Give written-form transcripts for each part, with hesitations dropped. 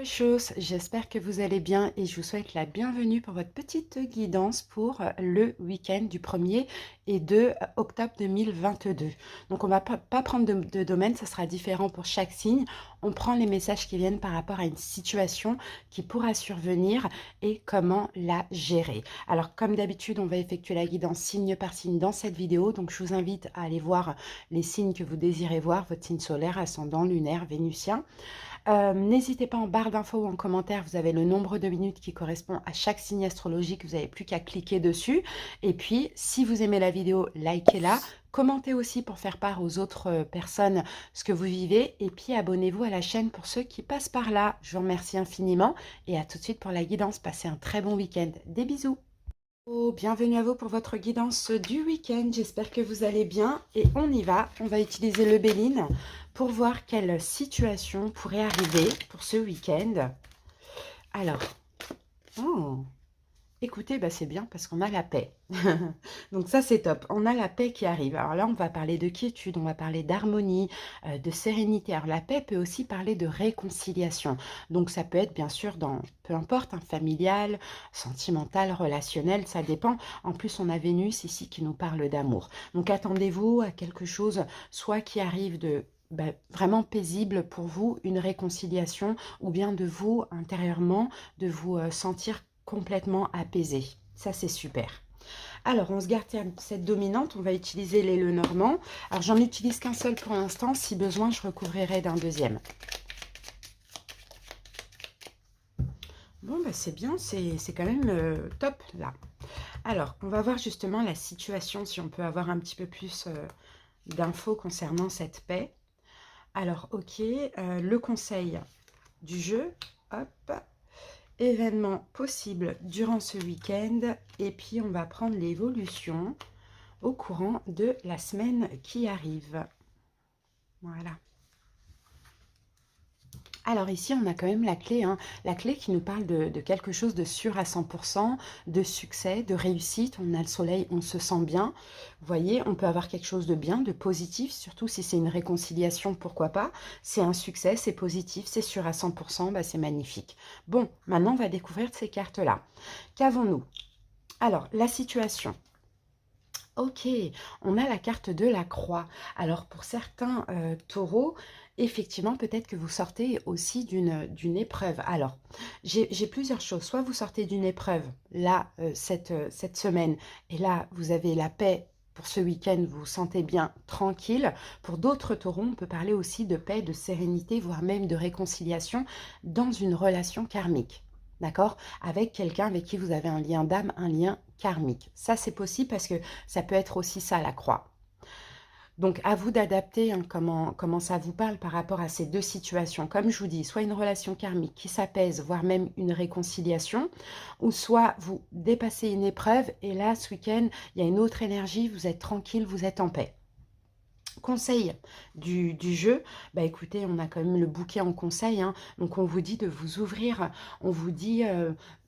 Chose, j'espère que vous allez bien et je vous souhaite la bienvenue pour votre petite guidance pour le week-end du 1er et 2 octobre 2022. Donc on va pas prendre de domaine, ça sera différent pour chaque signe. On prend les messages qui viennent par rapport à une situation qui pourra survenir et comment la gérer. Alors comme d'habitude, on va effectuer la guidance signe par signe dans cette vidéo. Donc je vous invite à aller voir les signes que vous désirez voir, votre signe solaire, ascendant, lunaire, vénusien. N'hésitez pas en barre d'infos ou en commentaire, vous avez le nombre de minutes qui correspond à chaque signe astrologique, vous n'avez plus qu'à cliquer dessus. Et puis, si vous aimez la vidéo, likez-la, commentez aussi pour faire part aux autres personnes ce que vous vivez. Et puis, abonnez-vous à la chaîne pour ceux qui passent par là. Je vous remercie infiniment et à tout de suite pour la guidance. Passez un très bon week-end. Des bisous. Bienvenue à vous pour votre guidance du week-end. J'espère que vous allez bien et on y va. On va utiliser le Béline pour voir quelle situation pourrait arriver pour ce week-end. Alors, oh, écoutez, bah c'est bien parce qu'on a la paix. Donc ça, c'est top. On a la paix qui arrive. Alors là, on va parler de quiétude, on va parler d'harmonie, de sérénité. Alors la paix peut aussi parler de réconciliation. Donc ça peut être bien sûr dans, peu importe, familial, sentimental, relationnel, ça dépend. En plus, on a Vénus ici qui nous parle d'amour. Donc attendez-vous à quelque chose, soit qui arrive de vraiment paisible pour vous, une réconciliation, ou bien de vous, intérieurement, de vous sentir complètement apaisé. Ça, c'est super. Alors, on se garde cette dominante. On va utiliser les Lenormand. Alors, j'en utilise qu'un seul pour l'instant. Si besoin, je recouvrirai d'un deuxième. Bon, bah, c'est bien. C'est quand même top, là. Alors, on va voir justement la situation, si on peut avoir un petit peu plus d'infos concernant cette paix. Alors, ok. Le conseil du jeu. Hop. Événements possibles durant ce week-end. Et puis, on va prendre l'évolution au courant de la semaine qui arrive. Voilà. Alors ici, on a quand même la clé, hein, la clé qui nous parle de quelque chose de sûr à 100%, de succès, de réussite. On a le soleil, on se sent bien. Vous voyez, on peut avoir quelque chose de bien, de positif, surtout si c'est une réconciliation, pourquoi pas. C'est un succès, c'est positif, c'est sûr à 100%, bah c'est magnifique. Bon, maintenant, on va découvrir ces cartes-là. Qu'avons-nous? Alors, la situation. Ok, on a la carte de la croix. Alors pour certains taureaux, effectivement, peut-être que vous sortez aussi d'une épreuve. Alors, j'ai plusieurs choses. Soit vous sortez d'une épreuve, là, cette semaine, et là, vous avez la paix pour ce week-end, vous vous sentez bien, tranquille. Pour d'autres taureaux, on peut parler aussi de paix, de sérénité, voire même de réconciliation dans une relation karmique. D'accord? Avec quelqu'un avec qui vous avez un lien d'âme, un lien karmique. Ça, c'est possible parce que ça peut être aussi ça, la croix. Donc, à vous d'adapter hein, comment ça vous parle par rapport à ces deux situations. Comme je vous dis, soit une relation karmique qui s'apaise, voire même une réconciliation, ou soit vous dépassez une épreuve et là, ce week-end, il y a une autre énergie, vous êtes tranquille, vous êtes en paix. Conseil du jeu, bah écoutez, on a quand même le bouquet en conseil, hein, donc on vous dit de vous ouvrir, on vous dit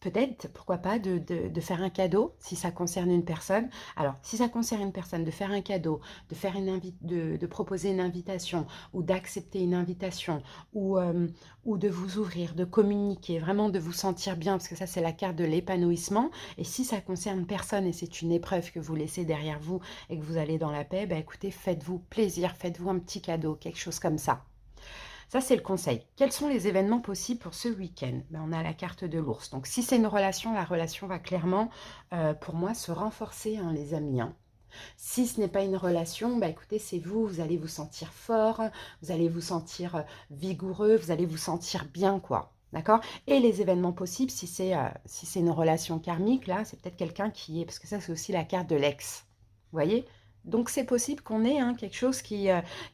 peut-être, pourquoi pas, de faire un cadeau si ça concerne une personne. Alors, si ça concerne une personne, de faire un cadeau, de faire de proposer une invitation ou d'accepter une invitation ou de vous ouvrir, de communiquer, vraiment de vous sentir bien, parce que ça, c'est la carte de l'épanouissement. Et si ça concerne personne et c'est une épreuve que vous laissez derrière vous et que vous allez dans la paix, bah écoutez, faites-vous plaisir, faites-vous un petit cadeau, quelque chose comme ça. Ça, c'est le conseil. Quels sont les événements possibles pour ce week-end? Ben, on a la carte de l'ours. Donc, si c'est une relation, la relation va clairement, pour moi, se renforcer, hein, les amis. Hein. Si ce n'est pas une relation, bah écoutez, c'est vous, vous allez vous sentir fort, vous allez vous sentir vigoureux, vous allez vous sentir bien, quoi. D'accord? Et les événements possibles, si c'est une relation karmique, là, c'est peut-être quelqu'un qui est... Parce que ça, c'est aussi la carte de l'ex. Vous voyez? Donc, c'est possible qu'on ait hein, quelque chose qui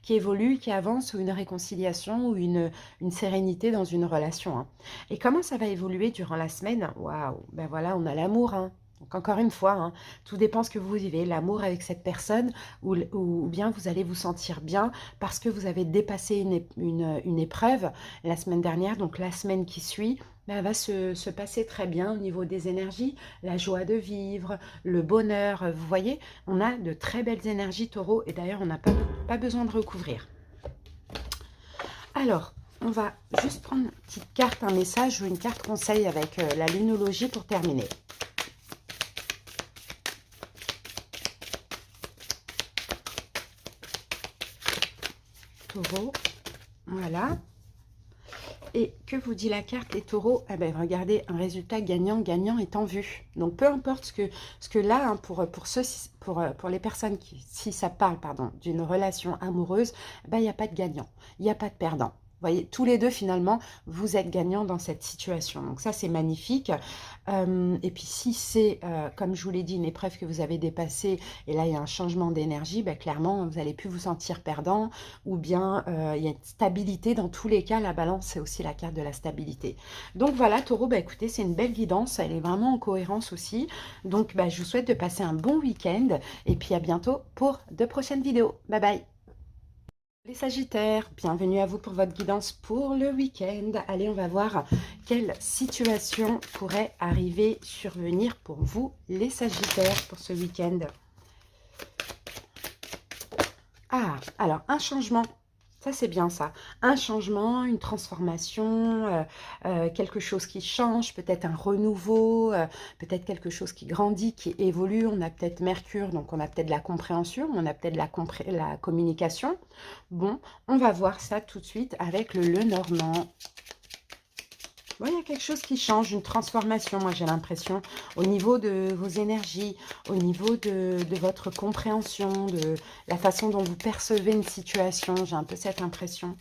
évolue, qui avance, ou une réconciliation, ou une sérénité dans une relation. Hein. Et comment ça va évoluer durant la semaine? Waouh! Ben voilà, on a l'amour, hein. Donc encore une fois, hein, tout dépend ce que vous vivez, l'amour avec cette personne ou bien vous allez vous sentir bien parce que vous avez dépassé une épreuve la semaine dernière. Donc la semaine qui suit, ben, elle va se passer très bien au niveau des énergies, la joie de vivre, le bonheur. Vous voyez, on a de très belles énergies taureau et d'ailleurs on n'a pas besoin de recouvrir. Alors, on va juste prendre une petite carte, un message ou une carte conseil avec la lunologie pour terminer. Taureau, voilà. Et que vous dit la carte, les taureaux? Eh bien, regardez, un résultat gagnant-gagnant est en vue. Donc, peu importe ce que là, hein, pour les personnes qui, si ça parle, pardon, d'une relation amoureuse, ben, il n'y a pas de gagnant, il n'y a pas de perdant. Vous voyez, tous les deux, finalement, vous êtes gagnants dans cette situation. Donc ça, c'est magnifique. Et puis, si c'est, comme je vous l'ai dit, une épreuve que vous avez dépassée, et là, il y a un changement d'énergie, ben, clairement, vous n'allez plus vous sentir perdant, ou bien il y a une stabilité. Dans tous les cas, la balance, c'est aussi la carte de la stabilité. Donc voilà, taureau, ben, écoutez, c'est une belle guidance. Elle est vraiment en cohérence aussi. Donc, ben, je vous souhaite de passer un bon week-end. Et puis, à bientôt pour de prochaines vidéos. Bye bye. Les Sagittaires, bienvenue à vous pour votre guidance pour le week-end. Allez, on va voir quelle situation pourrait arriver, survenir pour vous, les Sagittaires, pour ce week-end. Ah, alors, un changement. Ça, c'est bien ça. Un changement, une transformation, quelque chose qui change, peut-être un renouveau, peut-être quelque chose qui grandit, qui évolue. On a peut-être Mercure, donc on a peut-être la compréhension, on a peut-être la communication. Bon, on va voir ça tout de suite avec le Lenormand. Bon, il y a quelque chose qui change, une transformation, moi j'ai l'impression, au niveau de vos énergies, au niveau de votre compréhension, de la façon dont vous percevez une situation. J'ai un peu cette impression,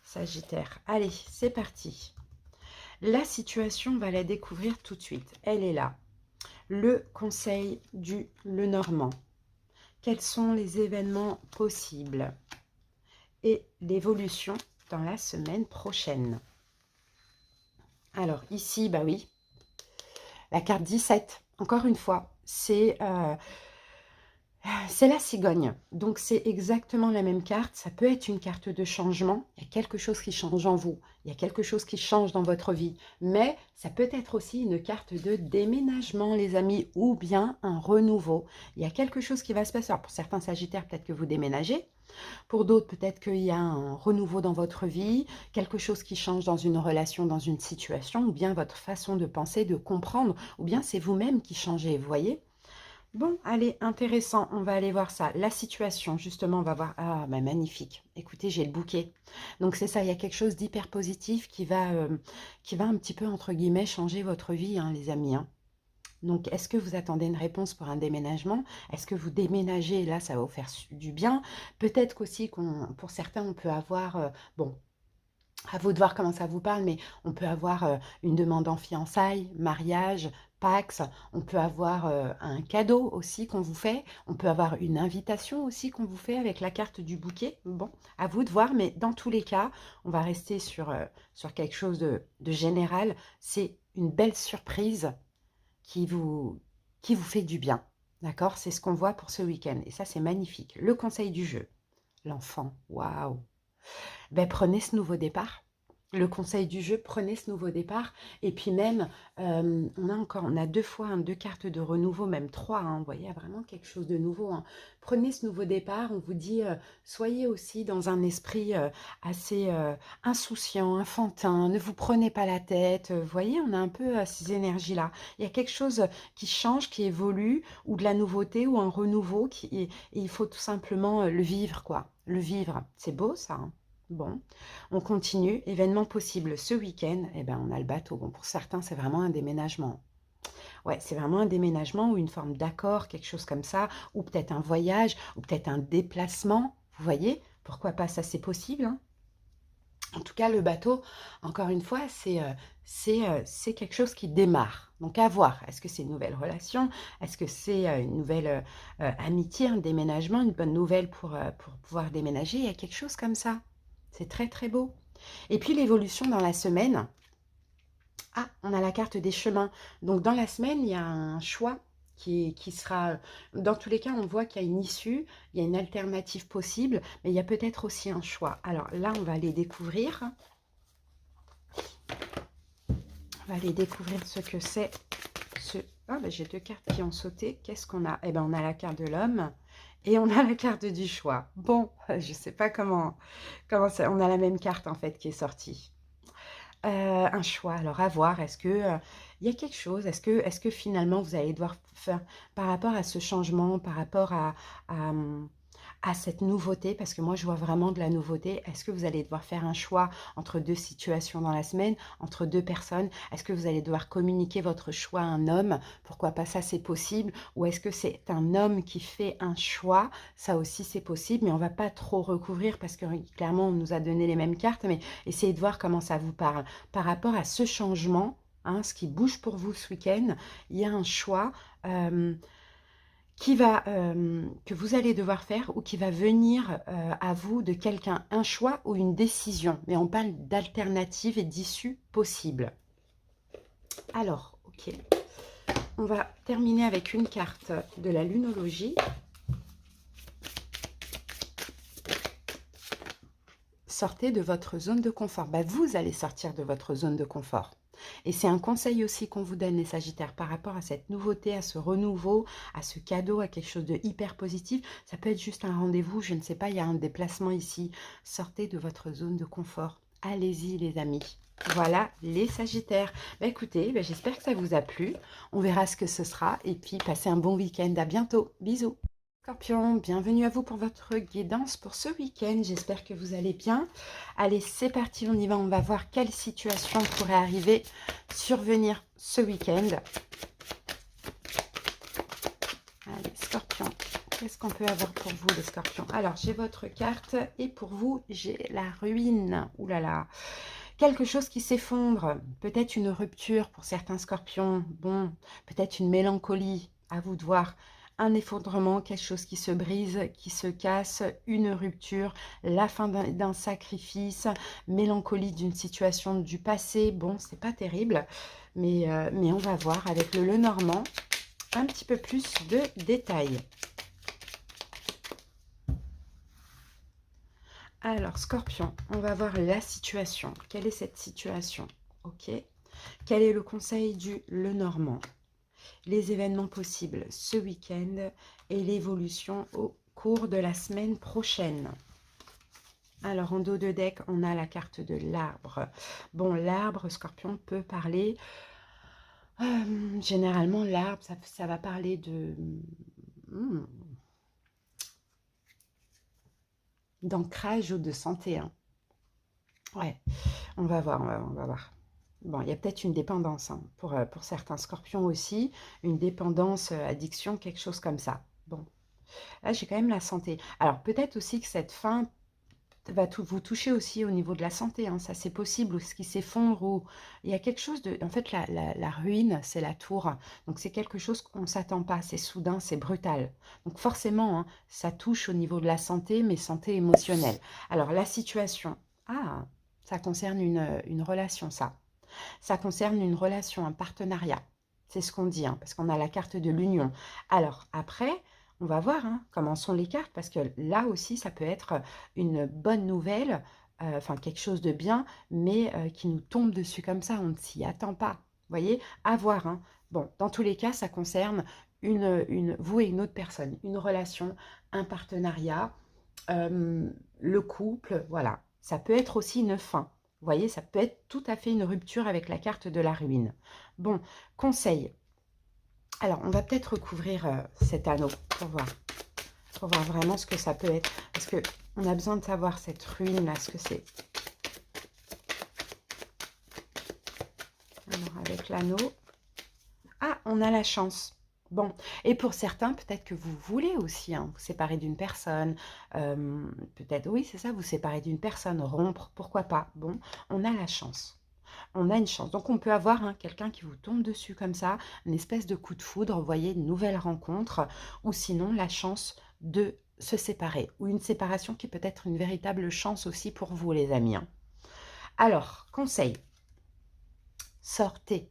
Sagittaire. Allez, c'est parti. La situation, on va la découvrir tout de suite. Elle est là. Le conseil du Lenormand. Quels sont les événements possibles et l'évolution dans la semaine prochaine? Alors ici, bah oui, la carte 17, encore une fois, c'est la cigogne. Donc c'est exactement la même carte. Ça peut être une carte de changement. Il y a quelque chose qui change en vous. Il y a quelque chose qui change dans votre vie. Mais ça peut être aussi une carte de déménagement, les amis, ou bien un renouveau. Il y a quelque chose qui va se passer. Alors, pour certains Sagittaires, peut-être que vous déménagez. Pour d'autres, peut-être qu'il y a un renouveau dans votre vie, quelque chose qui change dans une relation, dans une situation, ou bien votre façon de penser, de comprendre, ou bien c'est vous-même qui changez, vous voyez? Bon, allez, intéressant, on va aller voir ça. La situation, justement, on va voir... Ah, bah, magnifique. Écoutez, j'ai le bouquet. Donc, c'est ça, il y a quelque chose d'hyper positif qui va un petit peu, entre guillemets, changer votre vie, hein, les amis, hein. Donc, est-ce que vous attendez une réponse pour un déménagement? Est-ce que vous déménagez? Là, ça va vous faire du bien. Peut-être qu'aussi, pour certains, on peut avoir... bon, à vous de voir comment ça vous parle, mais on peut avoir une demande en fiançailles, mariage, Pax, on peut avoir un cadeau aussi qu'on vous fait, on peut avoir une invitation aussi qu'on vous fait avec la carte du bouquet. Bon, à vous de voir, mais dans tous les cas, on va rester sur quelque chose de général. C'est une belle surprise qui vous fait du bien. D'accord? C'est ce qu'on voit pour ce week-end. Et ça, c'est magnifique. Le conseil du jeu. L'enfant. Waouh! Ben, prenez ce nouveau départ. Le conseil du jeu, prenez ce nouveau départ. Et puis même, on a deux fois, hein, deux cartes de renouveau, même trois, hein, vous voyez, il y a vraiment quelque chose de nouveau, hein. Prenez ce nouveau départ, on vous dit, soyez aussi dans un esprit assez insouciant, enfantin, ne vous prenez pas la tête. Vous voyez, on a un peu ces énergies-là. Il y a quelque chose qui change, qui évolue, ou de la nouveauté, ou un renouveau, et il faut tout simplement le vivre, quoi. Le vivre, c'est beau ça, hein. Bon, on continue. Événement possible ce week-end. Eh ben, on a le bateau. Bon, pour certains, c'est vraiment un déménagement. Ouais, c'est vraiment un déménagement ou une forme d'accord, quelque chose comme ça, ou peut-être un voyage, ou peut-être un déplacement. Vous voyez? Pourquoi pas? Ça, c'est possible, hein. En tout cas, le bateau, encore une fois, c'est quelque chose qui démarre. Donc, à voir. Est-ce que c'est une nouvelle relation? Est-ce que c'est une nouvelle amitié, un déménagement, une bonne nouvelle pour pouvoir déménager? Il y a quelque chose comme ça. C'est très, très beau. Et puis, l'évolution dans la semaine. Ah, on a la carte des chemins. Donc, dans la semaine, il y a un choix qui sera... Dans tous les cas, on voit qu'il y a une issue, il y a une alternative possible, mais il y a peut-être aussi un choix. Alors là, on va aller découvrir. On va aller découvrir ce que c'est. Ah, ben, j'ai deux cartes qui ont sauté. Qu'est-ce qu'on a? Eh bien, on a la carte de l'homme Et on a la carte du choix. Bon, je ne sais pas comment ça... On a la même carte, en fait, qui est sortie. Un choix, alors à voir, est-ce que, il y a quelque chose, est-ce que finalement vous allez devoir faire par rapport à ce changement, par rapport à cette nouveauté, parce que moi je vois vraiment de la nouveauté, est-ce que vous allez devoir faire un choix entre 2 situations dans la semaine, entre 2 personnes? Est-ce que vous allez devoir communiquer votre choix à un homme? Pourquoi pas, ça c'est possible. Ou est-ce que c'est un homme qui fait un choix? Ça aussi c'est possible, mais on va pas trop recouvrir parce que clairement on nous a donné les mêmes cartes, mais essayez de voir comment ça vous parle. Par rapport à ce changement, hein, ce qui bouge pour vous ce week-end, il y a un choix que vous allez devoir faire ou qui va venir à vous de quelqu'un, un choix ou une décision. Mais on parle d'alternatives et d'issues possibles. Alors, ok, on va terminer avec une carte de la lunologie. Sortez de votre zone de confort. Bah, vous allez sortir de votre zone de confort. Et c'est un conseil aussi qu'on vous donne, les Sagittaires, par rapport à cette nouveauté, à ce renouveau, à ce cadeau, à quelque chose de hyper positif. Ça peut être juste un rendez-vous, je ne sais pas, il y a un déplacement ici. Sortez de votre zone de confort. Allez-y, les amis. Voilà, les Sagittaires. Bah, écoutez, bah, j'espère que ça vous a plu. On verra ce que ce sera. Et puis, passez un bon week-end. À bientôt. Bisous. Scorpion, bienvenue à vous pour votre guidance pour ce week-end. J'espère que vous allez bien. Allez, c'est parti, on y va. On va voir quelle situation pourrait arriver, survenir ce week-end. Allez, Scorpion, qu'est-ce qu'on peut avoir pour vous, les Scorpions? Alors, j'ai votre carte et pour vous, j'ai la ruine. Ouh là là. Quelque chose qui s'effondre. Peut-être une rupture pour certains Scorpions. Bon, peut-être une mélancolie. À vous de voir. Un effondrement, quelque chose qui se brise, qui se casse, une rupture, la fin d'un sacrifice, mélancolie d'une situation du passé. Bon, c'est pas terrible, mais on va voir avec le Lenormand un petit peu plus de détails. Alors, Scorpion, on va voir la situation. Quelle est cette situation? Ok. Quel est le conseil du Lenormand? Les événements possibles ce week-end et l'évolution au cours de la semaine prochaine. Alors, en dos de deck, on a la carte de l'arbre. Bon, l'arbre, Scorpion, peut parler... généralement, l'arbre, ça va parler de... d'ancrage ou de santé. Hein. Ouais, on va voir, on va voir. Bon, il y a peut-être une dépendance hein, pour certains Scorpions aussi, une dépendance, addiction, quelque chose comme ça. Bon, là, j'ai quand même la santé. Alors, peut-être aussi que cette fin va vous toucher aussi au niveau de la santé. Hein, ça, c'est possible, ou ce qui s'effondre, ou il y a quelque chose de... En fait, la ruine, c'est la tour. Donc, c'est quelque chose qu'on ne s'attend pas. C'est soudain, c'est brutal. Donc, forcément, hein, ça touche au niveau de la santé, mais santé émotionnelle. Alors, la situation... Ah, ça concerne une relation, ça. Ça concerne une relation, un partenariat. C'est ce qu'on dit, hein, parce qu'on a la carte de l'union. Alors, après, on va voir hein, comment sont les cartes, parce que là aussi, ça peut être une bonne nouvelle, enfin quelque chose de bien, mais qui nous tombe dessus comme ça, on ne s'y attend pas. Vous voyez, à voir. Hein. Bon, dans tous les cas, ça concerne vous et une autre personne, une relation, un partenariat, le couple, voilà. Ça peut être aussi une fin. Vous voyez, ça peut être tout à fait une rupture avec la carte de la ruine. Bon, conseil. Alors, on va peut-être recouvrir cet anneau pour voir vraiment ce que ça peut être. Parce qu'on a besoin de savoir cette ruine-là, ce que c'est. Alors, avec l'anneau. Ah, on a la chance. Bon, et pour certains, peut-être que vous voulez aussi hein, vous séparer d'une personne. Peut-être, oui, c'est ça, vous séparer d'une personne, rompre, pourquoi pas. Bon, on a la chance. On a une chance. Donc, on peut avoir hein, quelqu'un qui vous tombe dessus comme ça, une espèce de coup de foudre, vous voyez, une nouvelle rencontre, ou sinon la chance de se séparer, ou une séparation qui peut être une véritable chance aussi pour vous, les amis. Hein. Alors, conseil, sortez.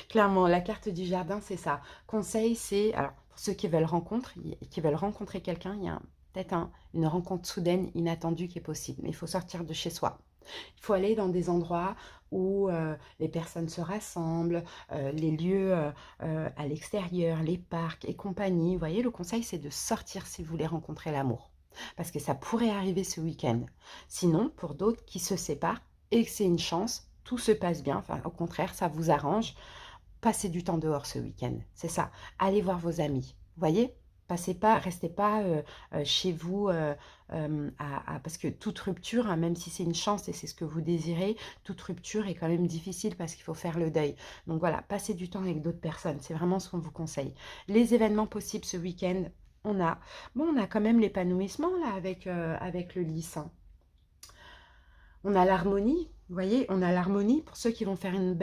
Clairement, la carte du jardin, c'est ça. Conseil, c'est, alors, pour ceux qui veulent rencontrer quelqu'un, il y a peut-être une rencontre soudaine, inattendue qui est possible. Mais il faut sortir de chez soi. Il faut aller dans des endroits où les personnes se rassemblent, les lieux à l'extérieur, les parcs et compagnie. Vous voyez, le conseil, c'est de sortir si vous voulez rencontrer l'amour. Parce que ça pourrait arriver ce week-end. Sinon, pour d'autres qui se séparent et que c'est une chance, tout se passe bien. Enfin, au contraire, ça vous arrange. Passez du temps dehors ce week-end, c'est ça. Allez voir vos amis, vous voyez? Passez pas, restez pas chez vous, parce que toute rupture, hein, même si c'est une chance et c'est ce que vous désirez, toute rupture est quand même difficile parce qu'il faut faire le deuil. Donc voilà, passez du temps avec d'autres personnes, c'est vraiment ce qu'on vous conseille. Les événements possibles ce week-end, on a quand même l'épanouissement là avec le lys, hein. On a l'harmonie, vous voyez, on a l'harmonie. Pour ceux qui vont faire une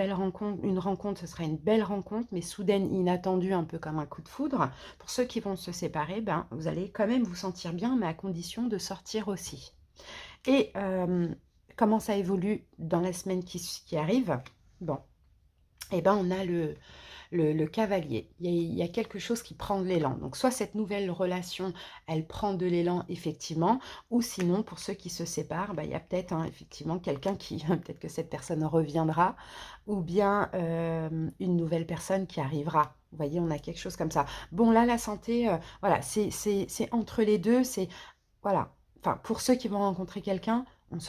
rencontre, ce sera une belle rencontre, mais soudaine, inattendue, un peu comme un coup de foudre. Pour ceux qui vont se séparer, ben, vous allez quand même vous sentir bien, mais à condition de sortir aussi. Et comment ça évolue dans la semaine qui arrive? Bon, eh ben, on a le cavalier. Il y a quelque chose qui prend de l'élan. Donc, soit cette nouvelle relation, elle prend de l'élan, effectivement, ou sinon, pour ceux qui se séparent, bah, il y a peut-être effectivement quelqu'un qui, peut-être que cette personne reviendra, ou bien une nouvelle personne qui arrivera. Vous voyez, on a quelque chose comme ça. Bon, là, la santé, voilà, c'est entre les deux. C'est, voilà, enfin, pour ceux qui vont rencontrer quelqu'un,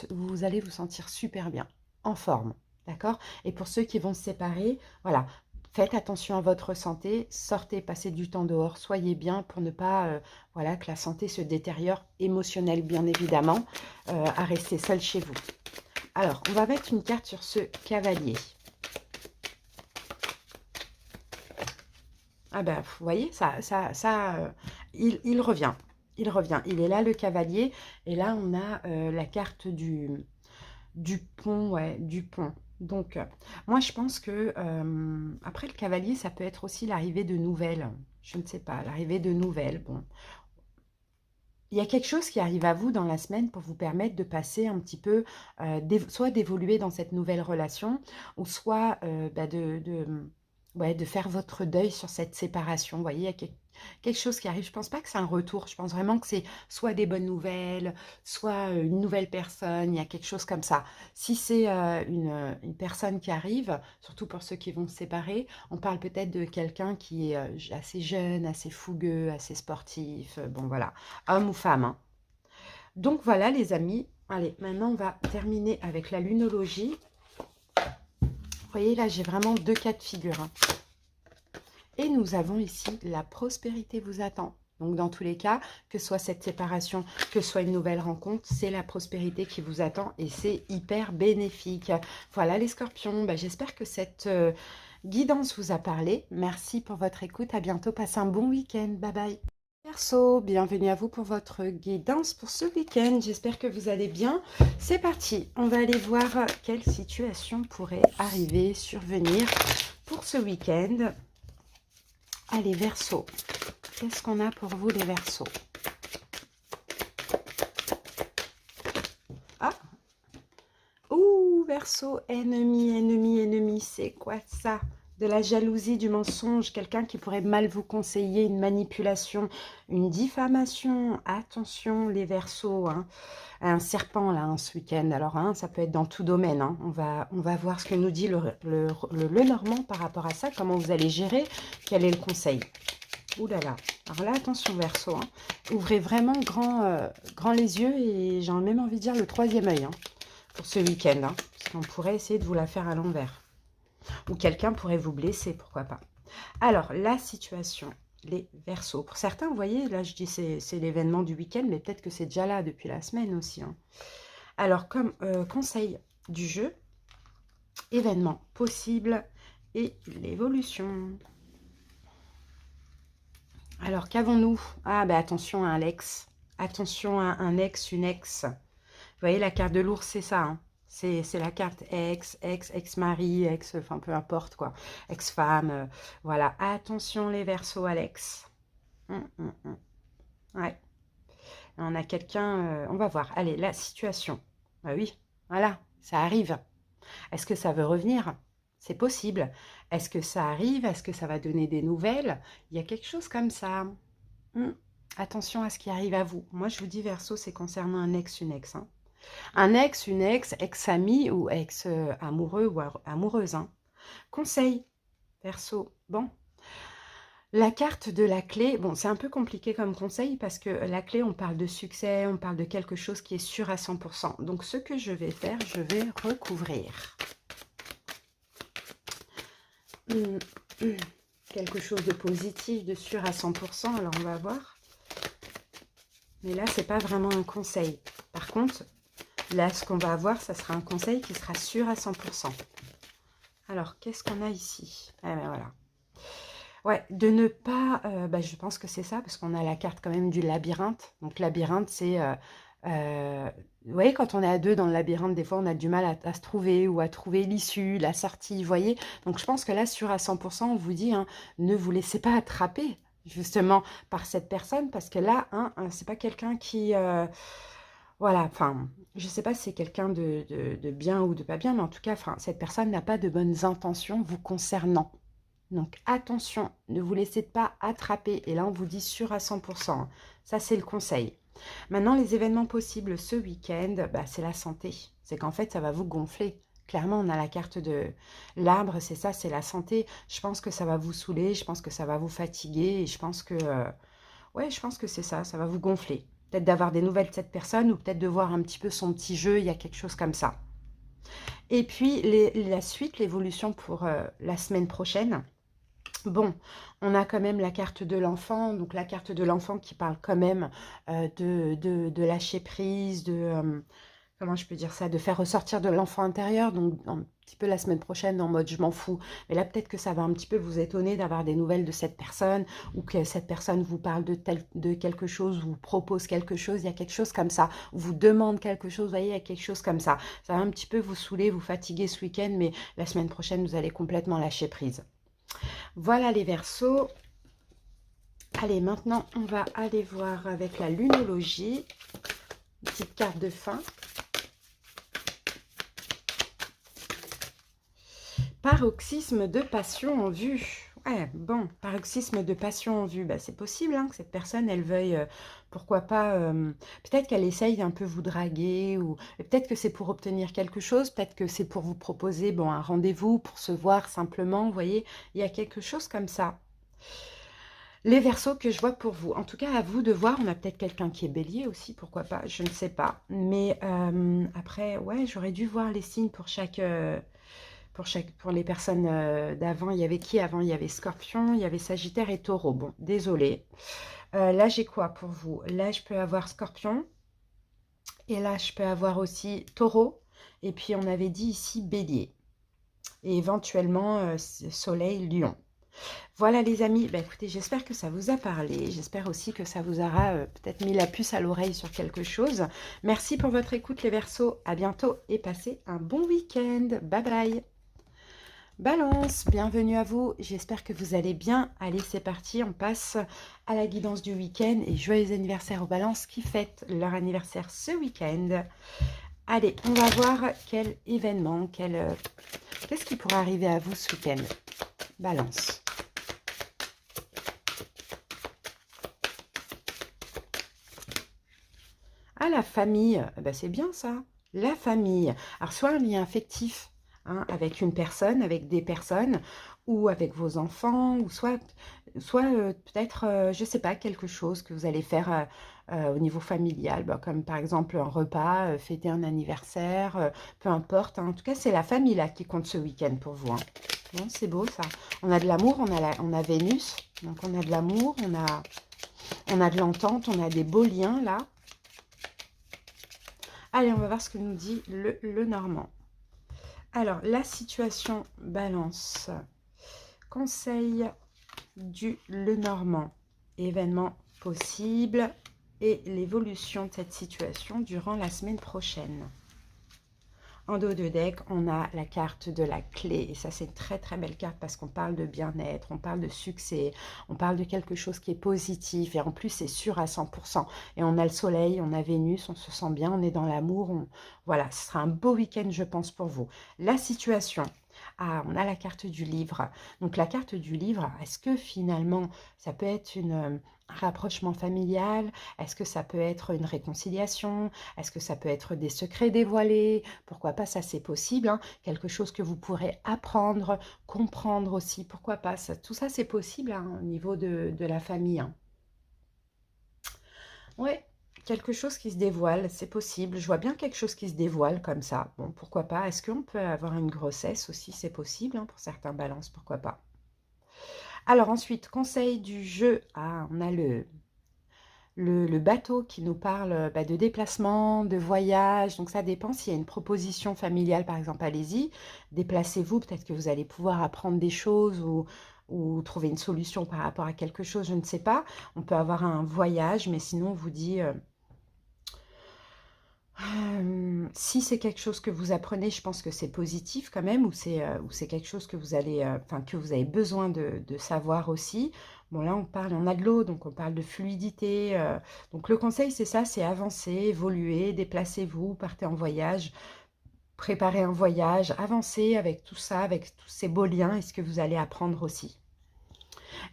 vous allez vous sentir super bien, en forme. D'accord? Et pour ceux qui vont se séparer, voilà, faites attention à votre santé, sortez, passez du temps dehors, soyez bien pour ne pas voilà, que la santé se détériore, émotionnelle bien évidemment, à rester seul chez vous. Alors, on va mettre une carte sur ce cavalier. Ah ben, vous voyez, il revient. Il revient. Il est là, le cavalier. Et là, on a la carte du pont, ouais, du pont. Donc, moi, je pense que après le cavalier, ça peut être aussi l'arrivée de nouvelles. Je ne sais pas, l'arrivée de nouvelles. Bon, il y a quelque chose qui arrive à vous dans la semaine pour vous permettre de passer un petit peu, soit d'évoluer dans cette nouvelle relation, ou soit bah, ouais, de faire votre deuil sur cette séparation. Vous voyez, il y a quelque chose qui arrive. Je ne pense pas que c'est un retour. Je pense vraiment que c'est soit des bonnes nouvelles, soit une nouvelle personne. Il y a quelque chose comme ça. Si c'est une personne qui arrive, surtout pour ceux qui vont se séparer, on parle peut-être de quelqu'un qui est assez jeune, assez fougueux, assez sportif. Bon, voilà, homme ou femme, hein. Donc voilà les amis, allez, maintenant on va terminer avec la lunologie. Vous voyez là, j'ai vraiment deux cas de figure, hein. Et nous avons ici la prospérité vous attend. Donc dans tous les cas, que soit cette séparation, que soit une nouvelle rencontre, c'est la prospérité qui vous attend et c'est hyper bénéfique. Voilà les scorpions, bah, j'espère que cette guidance vous a parlé. Merci pour votre écoute, à bientôt, passez un bon week-end, bye bye. Verseau, bienvenue à vous pour votre guidance pour ce week-end. J'espère que vous allez bien. C'est parti, on va aller voir quelle situation pourrait arriver, survenir pour ce week-end. Allez, Verseau, qu'est-ce qu'on a pour vous les Verseaux? Ah, ouh, Verseau, ennemi, ennemi, ennemi, c'est quoi ça? De la jalousie, du mensonge, quelqu'un qui pourrait mal vous conseiller, une manipulation, une diffamation. Attention les Verseaux, hein. Un serpent là, hein, ce week-end. Alors, hein, ça peut être dans tout domaine, hein. On va voir ce que nous dit le Normand par rapport à ça, comment vous allez gérer, quel est le conseil. Ouh là là. Alors là, attention Verseau, hein. Ouvrez vraiment grand les yeux et j'ai même envie de dire le troisième œil, hein, pour ce week-end, hein, parce qu'on pourrait essayer de vous la faire à l'envers. Ou quelqu'un pourrait vous blesser, pourquoi pas. Alors, la situation, les Verseaux. Pour certains, vous voyez, là je dis c'est l'événement du week-end, mais peut-être que c'est déjà là depuis la semaine aussi, hein. Alors, comme conseil du jeu, événement possible et l'évolution. Alors, qu'avons-nous? Ah, ben attention à un ex. Attention à un ex, une ex. Vous voyez, la carte de l'ours, c'est ça, hein. C'est la carte ex-mari, ex, enfin peu importe quoi, ex-femme, voilà. Attention les Verseaux, Alex. Ouais, on a quelqu'un, on va voir. Allez, la situation. Ah oui, voilà, ça arrive. Est-ce que ça veut revenir? C'est possible. Est-ce que ça arrive? Est-ce que ça va donner des nouvelles? Il y a quelque chose comme ça. Attention à ce qui arrive à vous. Moi, je vous dis Verseau, c'est concernant un ex, une ex, hein. Un ex, une ex-amie ou ex-amoureux ou amoureuse. Hein. Conseil, perso. Bon, la carte de la clé, bon, c'est un peu compliqué comme conseil parce que la clé, on parle de succès, on parle de quelque chose qui est sûr à 100%. Donc, ce que je vais faire, je vais recouvrir. Quelque chose de positif, de sûr à 100%. Alors, on va voir. Mais là, c'est pas vraiment un conseil. Par contre, là, ce qu'on va avoir, ça sera un conseil qui sera sûr à 100%. Alors, qu'est-ce qu'on a ici? Ah ben voilà. Ouais, de ne pas... je pense que c'est ça, parce qu'on a la carte quand même du labyrinthe. Donc, labyrinthe, c'est... vous voyez, quand on est à deux dans le labyrinthe, des fois, on a du mal à se trouver ou à trouver l'issue, la sortie, vous voyez. Donc, je pense que là, sûr à 100%, on vous dit, hein, ne vous laissez pas attraper, justement, par cette personne, parce que là, hein, c'est pas quelqu'un qui... voilà, enfin, je ne sais pas si c'est quelqu'un de bien ou de pas bien, mais en tout cas, enfin, cette personne n'a pas de bonnes intentions vous concernant. Donc, attention, ne vous laissez pas attraper. Et là, on vous dit sûr à 100%. Hein. Ça, c'est le conseil. Maintenant, les événements possibles ce week-end, bah, c'est la santé. C'est qu'en fait, ça va vous gonfler. Clairement, on a la carte de l'arbre, c'est ça, c'est la santé. Je pense que ça va vous saouler, je pense que ça va vous fatiguer. Et je pense que, ouais, je pense que c'est ça, ça va vous gonfler. Peut-être d'avoir des nouvelles de cette personne ou peut-être de voir un petit peu son petit jeu, il y a quelque chose comme ça. Et puis, la suite, l'évolution pour la semaine prochaine. Bon, on a quand même la carte de l'enfant, donc la carte de l'enfant qui parle quand même de lâcher prise, comment je peux dire ça, de faire ressortir de l'enfant intérieur, donc un petit peu la semaine prochaine en mode je m'en fous. Mais là, peut-être que ça va un petit peu vous étonner d'avoir des nouvelles de cette personne ou que cette personne vous parle de quelque chose, vous propose quelque chose, il y a quelque chose comme ça, ou vous demande quelque chose, vous voyez, il y a quelque chose comme ça. Ça va un petit peu vous saouler, vous fatiguer ce week-end, mais la semaine prochaine, vous allez complètement lâcher prise. Voilà les Verseaux. Allez, maintenant, on va aller voir avec la lunologie. Une petite carte de fin. Paroxysme de passion en vue. Ouais, bon, paroxysme de passion en vue. Bah, c'est possible hein, que cette personne, elle veuille, pourquoi pas, peut-être qu'elle essaye un peu vous draguer, ou peut-être que c'est pour obtenir quelque chose, peut-être que c'est pour vous proposer bon, un rendez-vous, pour se voir simplement, vous voyez, il y a quelque chose comme ça. Les Verseaux que je vois pour vous. En tout cas, à vous de voir. On a peut-être quelqu'un qui est bélier aussi, pourquoi pas, je ne sais pas. Mais après, ouais, j'aurais dû voir les signes pour les personnes d'avant. Il y avait qui avant? Il y avait Scorpion, il y avait Sagittaire et Taureau. Bon, désolé. Là, j'ai quoi pour vous? Là, je peux avoir Scorpion. Et là, je peux avoir aussi Taureau. Et puis, on avait dit ici Bélier. Et éventuellement, Soleil, Lion. Voilà les amis, bah, écoutez, j'espère que ça vous a parlé, j'espère aussi que ça vous aura peut-être mis la puce à l'oreille sur quelque chose. Merci pour votre écoute les Verseaux, à bientôt et passez un bon week-end, bye bye. Balance, bienvenue à vous, j'espère que vous allez bien. Allez, c'est parti, on passe à la guidance du week-end et joyeux anniversaire aux balances qui fêtent leur anniversaire ce week-end. Allez, on va voir quel événement, qu'est-ce qui pourrait arriver à vous ce week-end. Balance. Ah, la famille, ben, c'est bien ça. La famille. Alors, soit un lien affectif hein, avec une personne, avec des personnes, ou avec vos enfants, ou soit peut-être, je ne sais pas, quelque chose que vous allez faire au niveau familial, ben, comme par exemple un repas, fêter un anniversaire, peu importe. Hein. En tout cas, c'est la famille là qui compte ce week-end pour vous. Hein. Bon, c'est beau ça. On a de l'amour, on a Vénus, donc on a de l'amour, on a de l'entente, on a des beaux liens là. Allez, on va voir ce que nous dit le Normand. Alors, la situation balance. Conseil du Lenormand. Événement possible et l'évolution de cette situation durant la semaine prochaine. En dos de deck, on a la carte de la clé. Et ça, c'est une très, très belle carte parce qu'on parle de bien-être, on parle de succès, on parle de quelque chose qui est positif. Et en plus, c'est sûr à 100%. Et on a le soleil, on a Vénus, on se sent bien, on est dans l'amour. Voilà, ce sera un beau week-end, je pense, pour vous. La situation. Ah, on a la carte du livre. Donc la carte du livre, est-ce que finalement, ça peut être un rapprochement familial? Est-ce que ça peut être une réconciliation? Est-ce que ça peut être des secrets dévoilés? Pourquoi pas, ça c'est possible, hein. Quelque chose que vous pourrez apprendre, comprendre aussi, pourquoi pas. Tout ça c'est possible, hein, au niveau de la famille, hein. Ouais, quelque chose qui se dévoile, c'est possible. Je vois bien quelque chose qui se dévoile comme ça. Bon, pourquoi pas. Est-ce qu'on peut avoir une grossesse aussi? C'est possible, hein, pour certains balances, pourquoi pas. Alors ensuite, conseil du jeu. Ah, on a le bateau qui nous parle bah, de déplacement, de voyage. Donc ça dépend s'il y a une proposition familiale, par exemple, allez-y. Déplacez-vous, peut-être que vous allez pouvoir apprendre des choses ou trouver une solution par rapport à quelque chose, je ne sais pas. On peut avoir un voyage, mais sinon on vous dit... si c'est quelque chose que vous apprenez, je pense que c'est positif quand même, ou c'est quelque chose que vous allez, enfin que vous avez besoin de savoir aussi. Bon là on a de l'eau, donc on parle de fluidité. Donc le conseil c'est ça, c'est avancer, évoluer, déplacez-vous, partez en voyage, préparez un voyage, avancez avec tout ça, avec tous ces beaux liens, et ce que vous allez apprendre aussi.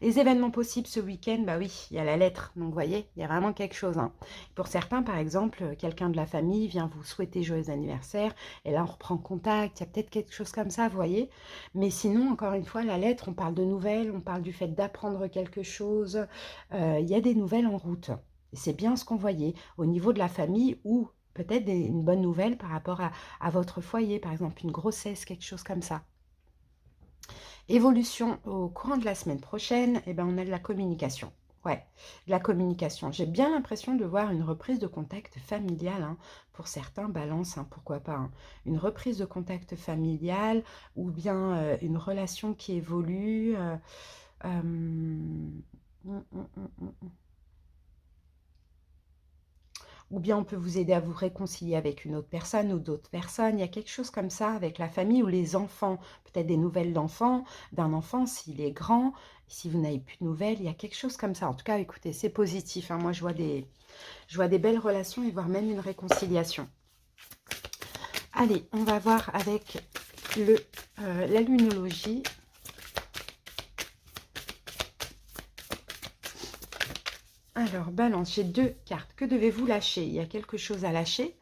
Les événements possibles ce week-end, bah oui, il y a la lettre. Donc, vous voyez, il y a vraiment quelque chose, hein. Pour certains, par exemple, quelqu'un de la famille vient vous souhaiter joyeux anniversaire. Et là, on reprend contact. Il y a peut-être quelque chose comme ça, vous voyez. Mais sinon, encore une fois, la lettre, on parle de nouvelles. On parle du fait d'apprendre quelque chose. Il y a des nouvelles en route. Et c'est bien ce qu'on voyait au niveau de la famille ou peut-être une bonne nouvelle par rapport à votre foyer. Par exemple, une grossesse, quelque chose comme ça. Évolution au courant de la semaine prochaine, eh ben, on a de la communication. Ouais, de la communication. J'ai bien l'impression de voir une reprise de contact familial, hein. Pour certains, balance, hein, pourquoi pas, hein. Une reprise de contact familial ou bien une relation qui évolue. Hum, hum, hum, hum. Ou bien on peut vous aider à vous réconcilier avec une autre personne ou d'autres personnes. Il y a quelque chose comme ça avec la famille ou les enfants, peut-être des nouvelles d'enfants, d'un enfant s'il est grand. Si vous n'avez plus de nouvelles, il y a quelque chose comme ça. En tout cas, écoutez, c'est positif, hein. Moi, je vois des belles relations et voire même une réconciliation. Allez, on va voir avec la lunologie. Alors, balance, j'ai deux cartes. Que devez-vous lâcher? Il y a quelque chose à lâcher.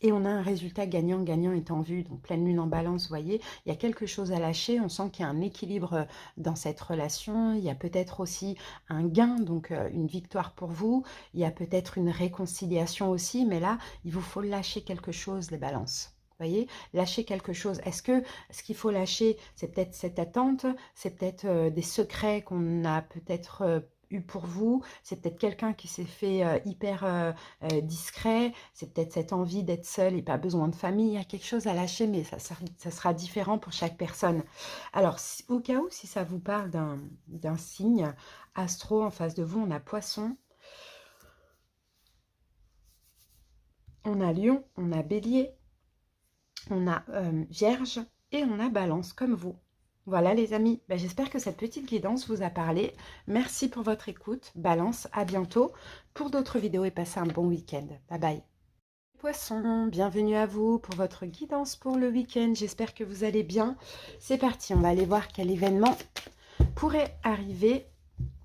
Et on a un résultat gagnant, gagnant est en vue, donc pleine lune en balance, vous voyez, il y a quelque chose à lâcher, on sent qu'il y a un équilibre dans cette relation, il y a peut-être aussi un gain, donc une victoire pour vous, il y a peut-être une réconciliation aussi, mais là, il vous faut lâcher quelque chose, les balances. Vous voyez, lâcher quelque chose. Est-ce que ce qu'il faut lâcher, c'est peut-être cette attente, c'est peut-être des secrets qu'on a peut-être eu pour vous, c'est peut-être quelqu'un qui s'est fait hyper discret, c'est peut-être cette envie d'être seul et pas besoin de famille, il y a quelque chose à lâcher, mais ça sera différent pour chaque personne. Alors, au cas où, si ça vous parle d'un signe astro en face de vous, on a Poisson, on a Lion, on a Bélier, on a Vierge et on a Balance, comme vous. Voilà les amis, ben, j'espère que cette petite guidance vous a parlé. Merci pour votre écoute. Balance, à bientôt pour d'autres vidéos et passez un bon week-end. Bye bye. Poisson, bienvenue à vous pour votre guidance pour le week-end. J'espère que vous allez bien. C'est parti, on va aller voir quel événement pourrait arriver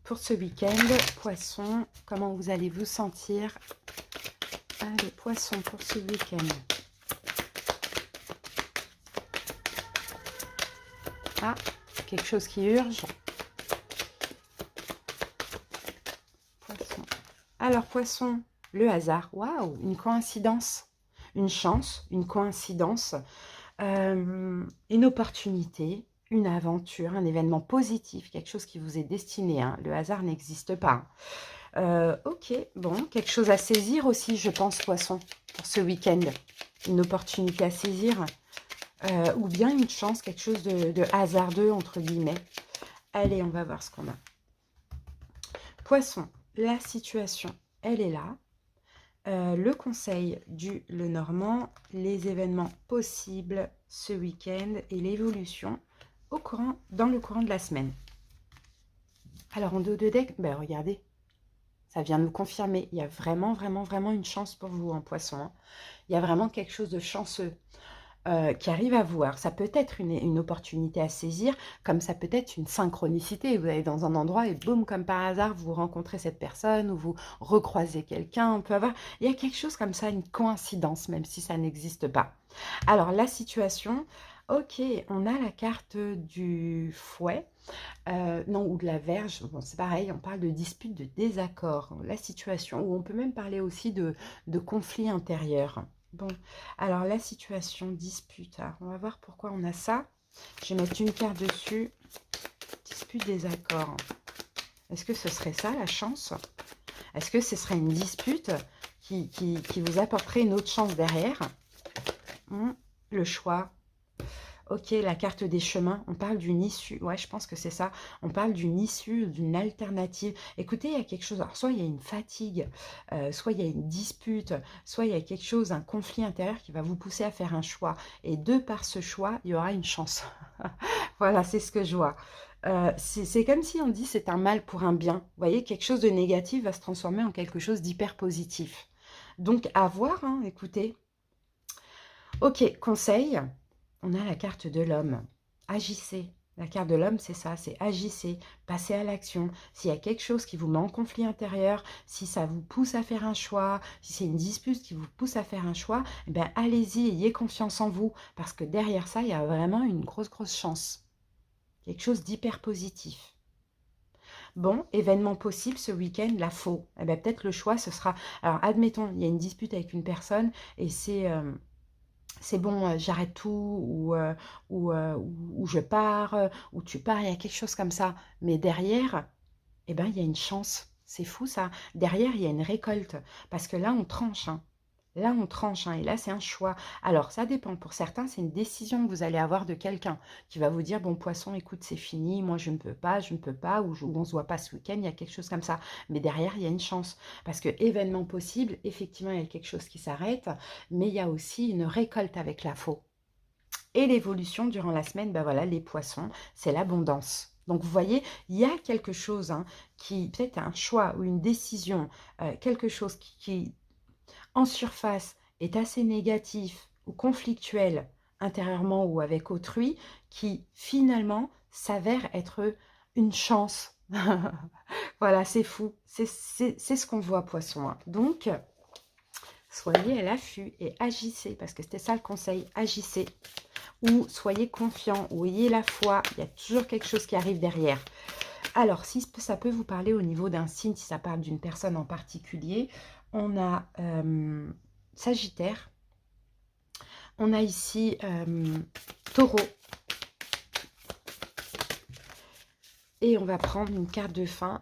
pour ce week-end. Poisson, comment vous allez vous sentir? Allez, Poisson pour ce week-end. Ah, quelque chose qui urge. Poisson. Alors, Poisson, le hasard. Waouh, une coïncidence. Une chance, une coïncidence. Une opportunité, une aventure, un événement positif, quelque chose qui vous est destiné, hein. Le hasard n'existe pas. Ok, bon, quelque chose à saisir aussi, je pense, Poisson, pour ce week-end. Une opportunité à saisir. Ou bien une chance, quelque chose de hasardeux, entre guillemets. Allez, on va voir ce qu'on a. Poisson, la situation, elle est là. Le conseil du Lenormand, les événements possibles ce week-end et l'évolution dans le courant de la semaine. Alors, en dos de deck, ben, regardez, ça vient de nous confirmer. Il y a vraiment, vraiment, vraiment une chance pour vous en Poisson, hein. Il y a vraiment quelque chose de chanceux. qui arrive à vous. Alors, ça peut être une opportunité à saisir, comme ça peut être une synchronicité. Vous allez dans un endroit et boum, comme par hasard, vous rencontrez cette personne ou vous recroisez quelqu'un. On peut avoir, il y a quelque chose comme ça, une coïncidence, même si ça n'existe pas. Alors, la situation, ok, on a la carte du fouet, non, ou de la verge. Bon, c'est pareil, on parle de dispute, de désaccord, la situation, ou on peut même parler aussi de conflit intérieur. Bon, alors la situation, dispute, alors, on va voir pourquoi on a ça. Je vais mettre une carte dessus, dispute, désaccord. Est-ce que ce serait ça, la chance? Est-ce que ce serait une dispute qui vous apporterait une autre chance derrière? Le choix. Ok, la carte des chemins, on parle d'une issue. Ouais, je pense que c'est ça. On parle d'une issue, d'une alternative. Écoutez, il y a quelque chose. Alors, soit il y a une fatigue, soit il y a une dispute, soit il y a quelque chose, un conflit intérieur qui va vous pousser à faire un choix. Et de par ce choix, il y aura une chance. Voilà, c'est ce que je vois. C'est comme si on dit c'est un mal pour un bien. Vous voyez, quelque chose de négatif va se transformer en quelque chose d'hyper positif. Donc, à voir, hein, écoutez. Ok, conseil. On a la carte de l'homme. Agissez. La carte de l'homme, c'est ça, c'est agissez, passez à l'action. S'il y a quelque chose qui vous met en conflit intérieur, si ça vous pousse à faire un choix, si c'est une dispute qui vous pousse à faire un choix, eh bien allez-y, ayez confiance en vous, parce que derrière ça, il y a vraiment une grosse, grosse chance. Quelque chose d'hyper positif. Bon, événement possible ce week-end, la faux. Eh bien peut-être le choix, ce sera... Alors admettons, il y a une dispute avec une personne et c'est bon, j'arrête tout, ou je pars, ou tu pars, il y a quelque chose comme ça. Mais derrière, eh ben, il y a une chance. C'est fou ça. Derrière, il y a une récolte. Parce que là, on tranche, hein. Là, on tranche, hein, et là, c'est un choix. Alors, ça dépend. Pour certains, c'est une décision que vous allez avoir de quelqu'un qui va vous dire, bon, poisson, écoute, c'est fini, moi, je ne peux pas, ou on ne se voit pas ce week-end, il y a quelque chose comme ça. Mais derrière, il y a une chance. Parce que événement possible, effectivement, il y a quelque chose qui s'arrête, mais il y a aussi une récolte avec la faux. Et l'évolution durant la semaine, ben voilà, les poissons, c'est l'abondance. Donc, vous voyez, il y a quelque chose qui, peut-être un choix ou une décision, quelque chose qui en surface est assez négatif ou conflictuel intérieurement ou avec autrui, qui finalement s'avère être une chance. Voilà, c'est fou. C'est ce qu'on voit, poisson. Donc, soyez à l'affût et agissez, parce que c'était ça le conseil, agissez. Ou soyez confiant, ou ayez la foi, il y a toujours quelque chose qui arrive derrière. Alors, si ça peut vous parler au niveau d'un signe, si ça parle d'une personne en particulier, on a Sagittaire, on a ici Taureau, et on va prendre une carte de fin,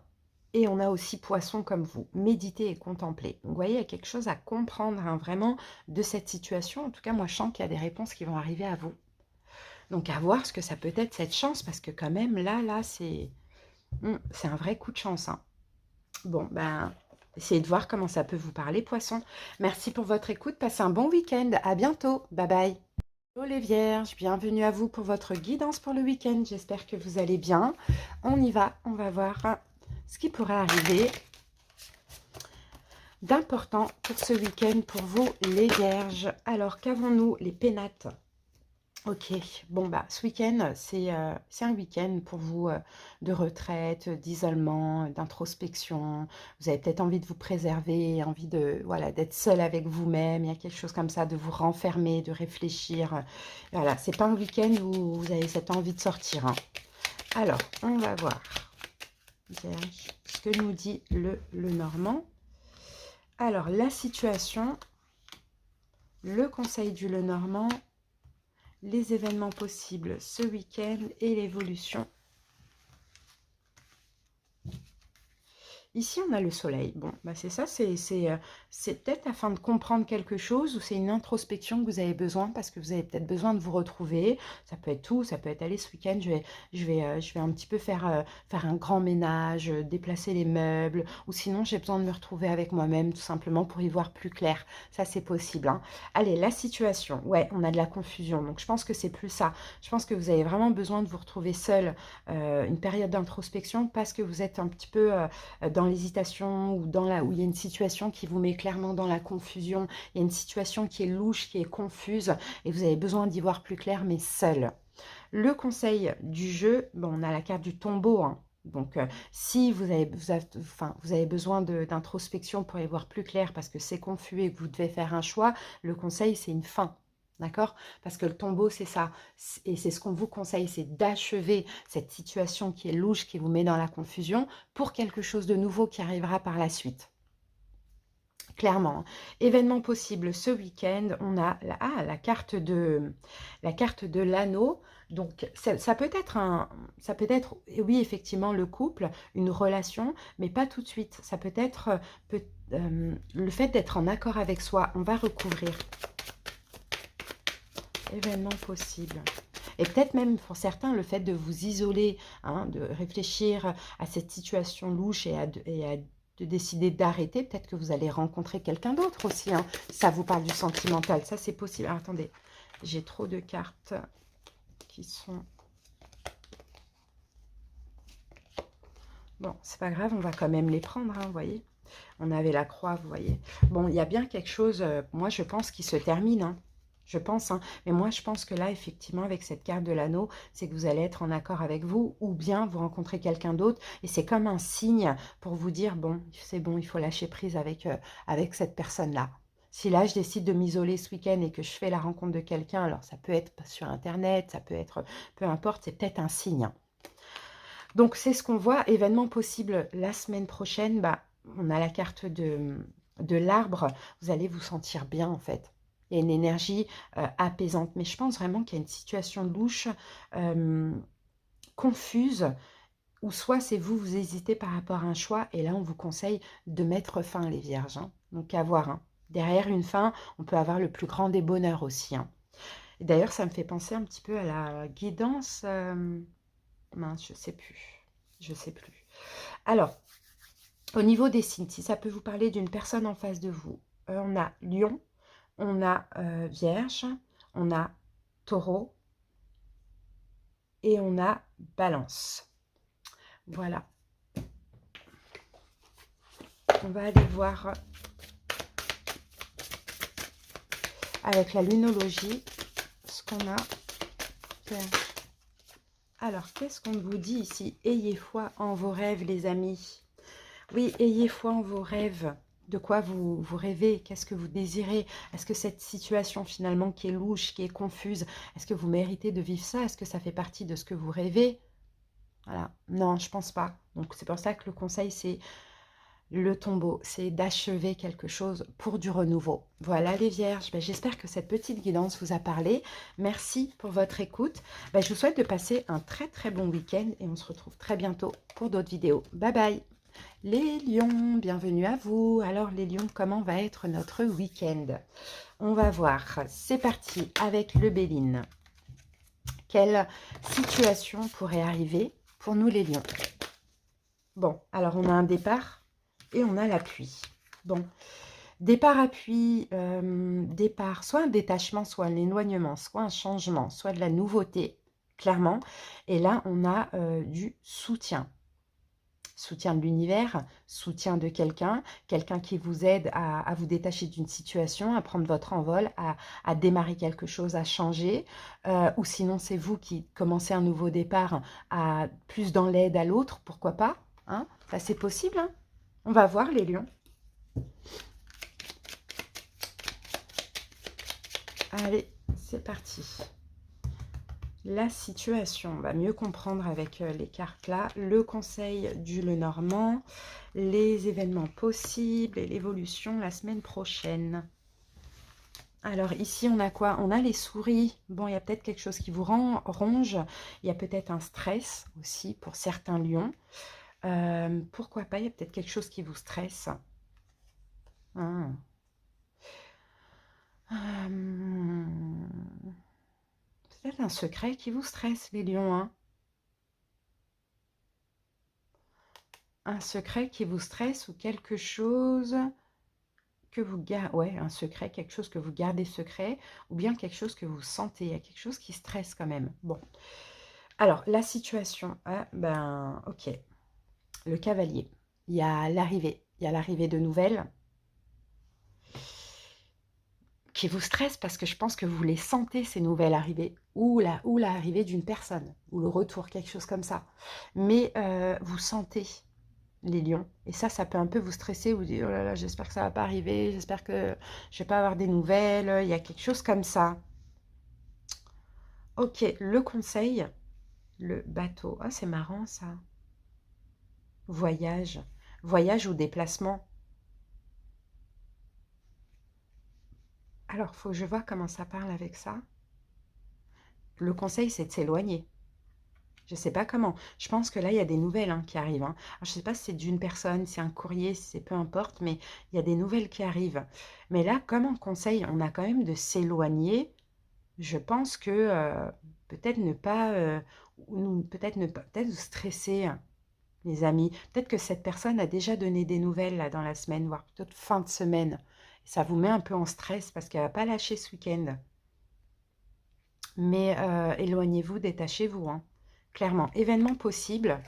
et on a aussi Poisson comme vous. Méditez et contemplez. Donc, vous voyez, il y a quelque chose à comprendre vraiment de cette situation. En tout cas, moi, je sens qu'il y a des réponses qui vont arriver à vous. Donc, à voir ce que ça peut être cette chance, parce que quand même, là, c'est un vrai coup de chance. Hein. Bon, ben, essayez de voir comment ça peut vous parler, poisson. Merci pour votre écoute. Passez un bon week-end. À bientôt. Bye bye. Hello les vierges, bienvenue à vous pour votre guidance pour le week-end. J'espère que vous allez bien. On y va. On va voir ce qui pourrait arriver d'important pour ce week-end pour vous les vierges. Alors, qu'avons-nous les pénates? Ok, bon bah ce week-end, c'est un week-end pour vous de retraite, d'isolement, d'introspection. Vous avez peut-être envie de vous préserver, envie de voilà d'être seul avec vous-même. Il y a quelque chose comme ça, de vous renfermer, de réfléchir. Voilà, c'est pas un week-end où vous avez cette envie de sortir. Hein. Alors, on va voir ce que nous dit le Normand. Alors, la situation, le conseil du Lenormand, les événements possibles ce week-end et l'évolution. Ici, on a le soleil. Bon, bah c'est ça, c'est peut-être afin de comprendre quelque chose ou c'est une introspection que vous avez besoin parce que vous avez peut-être besoin de vous retrouver. Ça peut être tout, ça peut être aller ce week-end, je vais un petit peu faire un grand ménage, déplacer les meubles ou sinon j'ai besoin de me retrouver avec moi-même tout simplement pour y voir plus clair. Ça, c'est possible. Hein. Allez, la situation. Ouais, on a de la confusion. Donc, je pense que c'est plus ça. Je pense que vous avez vraiment besoin de vous retrouver seul une période d'introspection parce que vous êtes un petit peu dans l'hésitation ou où il y a une situation qui vous met clairement dans la confusion, il y a une situation qui est louche, qui est confuse, et vous avez besoin d'y voir plus clair, mais seul. Le conseil du jeu, bon, on a la carte du tombeau, hein. Donc, si vous avez besoin d'introspection pour y voir plus clair parce que c'est confus et que vous devez faire un choix, le conseil, c'est une fin. D'accord? Parce que le tombeau, c'est ça. Et c'est ce qu'on vous conseille, c'est d'achever cette situation qui est louche, qui vous met dans la confusion, pour quelque chose de nouveau qui arrivera par la suite. Clairement. Événement possible ce week-end, on a la carte de l'anneau. Donc, ça peut être, oui, effectivement, le couple, une relation, mais pas tout de suite. Ça peut être le fait d'être en accord avec soi. On va recouvrir. Événement possible. Et peut-être même pour certains, le fait de vous isoler, hein, de réfléchir à cette situation louche de décider d'arrêter, peut-être que vous allez rencontrer quelqu'un d'autre aussi. Hein. Ça vous parle du sentimental, ça c'est possible. Alors, attendez, j'ai trop de cartes qui sont... Bon, c'est pas grave, on va quand même les prendre, hein, vous voyez. On avait la croix, vous voyez. Bon, il y a bien quelque chose, moi je pense, qui se termine, hein. Je pense, hein. Mais moi, je pense que là, effectivement, avec cette carte de l'anneau, c'est que vous allez être en accord avec vous ou bien vous rencontrez quelqu'un d'autre. Et c'est comme un signe pour vous dire, bon, c'est bon, il faut lâcher prise avec cette personne-là. Si là, je décide de m'isoler ce week-end et que je fais la rencontre de quelqu'un, alors ça peut être sur Internet, ça peut être, peu importe, c'est peut-être un signe, hein. Donc, c'est ce qu'on voit. Événement possible la semaine prochaine, bah, on a la carte de l'arbre. Vous allez vous sentir bien, en fait. Il y a une énergie apaisante. Mais je pense vraiment qu'il y a une situation louche, confuse, ou soit c'est vous, vous hésitez par rapport à un choix. Et là, on vous conseille de mettre fin, les vierges, hein. Donc, à voir, hein. Derrière une fin, on peut avoir le plus grand des bonheurs aussi, hein. Et d'ailleurs, ça me fait penser un petit peu à la guidance. Mince, je sais plus. Je sais plus. Alors, au niveau des signes, si ça peut vous parler d'une personne en face de vous, on a Lion, on a Vierge, on a Taureau et on a Balance. Voilà. On va aller voir avec la lunologie ce qu'on a. Alors, qu'est-ce qu'on vous dit ici? Ayez foi en vos rêves, les amis. Oui, ayez foi en vos rêves. De quoi vous rêvez? Qu'est-ce que vous désirez? Est-ce que cette situation finalement qui est louche, qui est confuse, est-ce que vous méritez de vivre ça? Est-ce que ça fait partie de ce que vous rêvez? Voilà. Non, je pense pas. Donc, c'est pour ça que le conseil, c'est le tombeau. C'est d'achever quelque chose pour du renouveau. Voilà les vierges. Ben, j'espère que cette petite guidance vous a parlé. Merci pour votre écoute. Ben, je vous souhaite de passer un très très bon week-end et on se retrouve très bientôt pour d'autres vidéos. Bye bye. Les lions, bienvenue à vous. Alors les lions, comment va être notre week-end? On va voir. C'est parti avec le Béline. Quelle situation pourrait arriver pour nous les lions? Bon, alors on a un départ et on a l'appui. Bon, départ-appui, départ, soit un détachement, soit un éloignement, soit un changement, soit de la nouveauté, clairement. Et là, on a du soutien. Soutien de l'univers, soutien de quelqu'un, quelqu'un qui vous aide à vous détacher d'une situation, à prendre votre envol, à démarrer quelque chose, à changer. Ou sinon, c'est vous qui commencez un nouveau départ, à plus dans l'aide à l'autre, pourquoi pas, hein? Ça, c'est possible, hein? On va voir les lions. Allez, c'est parti. La situation, on va mieux comprendre avec les cartes là. Le conseil du Lenormand, les événements possibles et l'évolution la semaine prochaine. Alors ici, on a quoi? On a les souris. Bon, il y a peut-être quelque chose qui vous ronge. Il y a peut-être un stress aussi pour certains lions. Pourquoi pas? Il y a peut-être quelque chose qui vous stresse. Ah. Peut-être un secret qui vous stresse, les lions, hein? Un secret qui vous stresse ou quelque chose que vous gardez, ouais, un secret, quelque chose que vous gardez secret, ou bien quelque chose que vous sentez, il y a quelque chose qui stresse quand même. Bon, alors, la situation, ah, ben, ok, le cavalier. il y a l'arrivée. Il y a l'arrivée de nouvelles qui vous stressent parce que je pense que vous les sentez, ces nouvelles arrivées, ou l'arrivée d'une personne, ou le retour, quelque chose comme ça. Mais vous sentez les lions. Et ça peut un peu vous stresser, vous dire, oh là là, j'espère que ça va pas arriver, j'espère que je vais pas avoir des nouvelles, il y a quelque chose comme ça. Ok, le conseil, le bateau. Ah, c'est marrant ça. Voyage. Voyage ou déplacement. Alors, faut que je vois comment ça parle avec ça. Le conseil, c'est de s'éloigner. Je ne sais pas comment. Je pense que là, il y a des nouvelles qui arrivent. Alors, je ne sais pas si c'est d'une personne, si c'est un courrier, si c'est peu importe, mais il y a des nouvelles qui arrivent. Mais là, comme un conseil, on a quand même de s'éloigner. Je pense que peut-être ne pas, peut-être ne pas, peut-être vous stresser, les amis. Peut-être que cette personne a déjà donné des nouvelles là dans la semaine, voire peut-être fin de semaine. Ça vous met un peu en stress parce qu'elle va pas lâcher ce week-end. Mais éloignez-vous, détachez-vous, hein. Clairement, événement possible.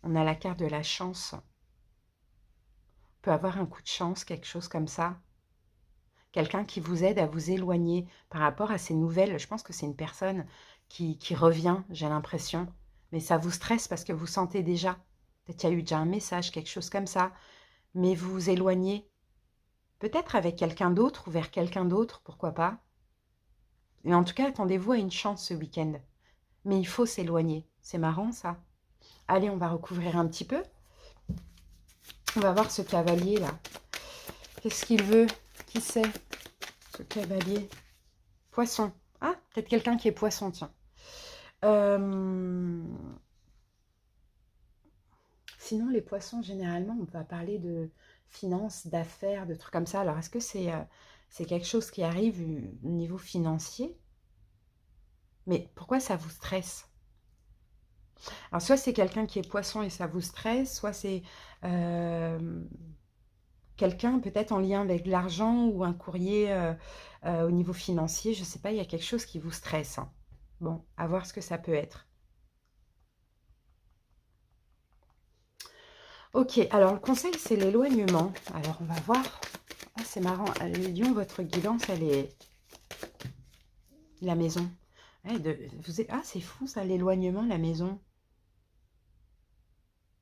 On a la carte de la chance. On peut avoir un coup de chance, quelque chose comme ça. Quelqu'un qui vous aide à vous éloigner par rapport à ces nouvelles. Je pense que c'est une personne qui revient, j'ai l'impression. Mais ça vous stresse parce que vous sentez déjà. Peut-être qu'il y a eu déjà un message, quelque chose comme ça. Mais vous vous éloignez. Peut-être avec quelqu'un d'autre ou vers quelqu'un d'autre, pourquoi pas. Et en tout cas, attendez-vous à une chance ce week-end. Mais il faut s'éloigner. C'est marrant ça. Allez, on va recouvrir un petit peu. On va voir ce cavalier là. Qu'est-ce qu'il veut? Qui c'est, ce cavalier? Poisson. Ah, peut-être quelqu'un qui est poisson, tiens. Sinon, les poissons, généralement, on va parler de finances, d'affaires, de trucs comme ça. Alors, est-ce que c'est quelque chose qui arrive au niveau financier? Mais pourquoi ça vous stresse? Alors, soit c'est quelqu'un qui est poisson et ça vous stresse, soit c'est quelqu'un peut-être en lien avec l'argent ou un courrier au niveau financier. Je ne sais pas, il y a quelque chose qui vous stresse, hein. Bon, à voir ce que ça peut être. Ok, alors le conseil, c'est l'éloignement. Alors, on va voir. Ah, c'est marrant. Les lions, votre guidance, elle est la maison. Ouais, ah, c'est fou ça, l'éloignement, la maison.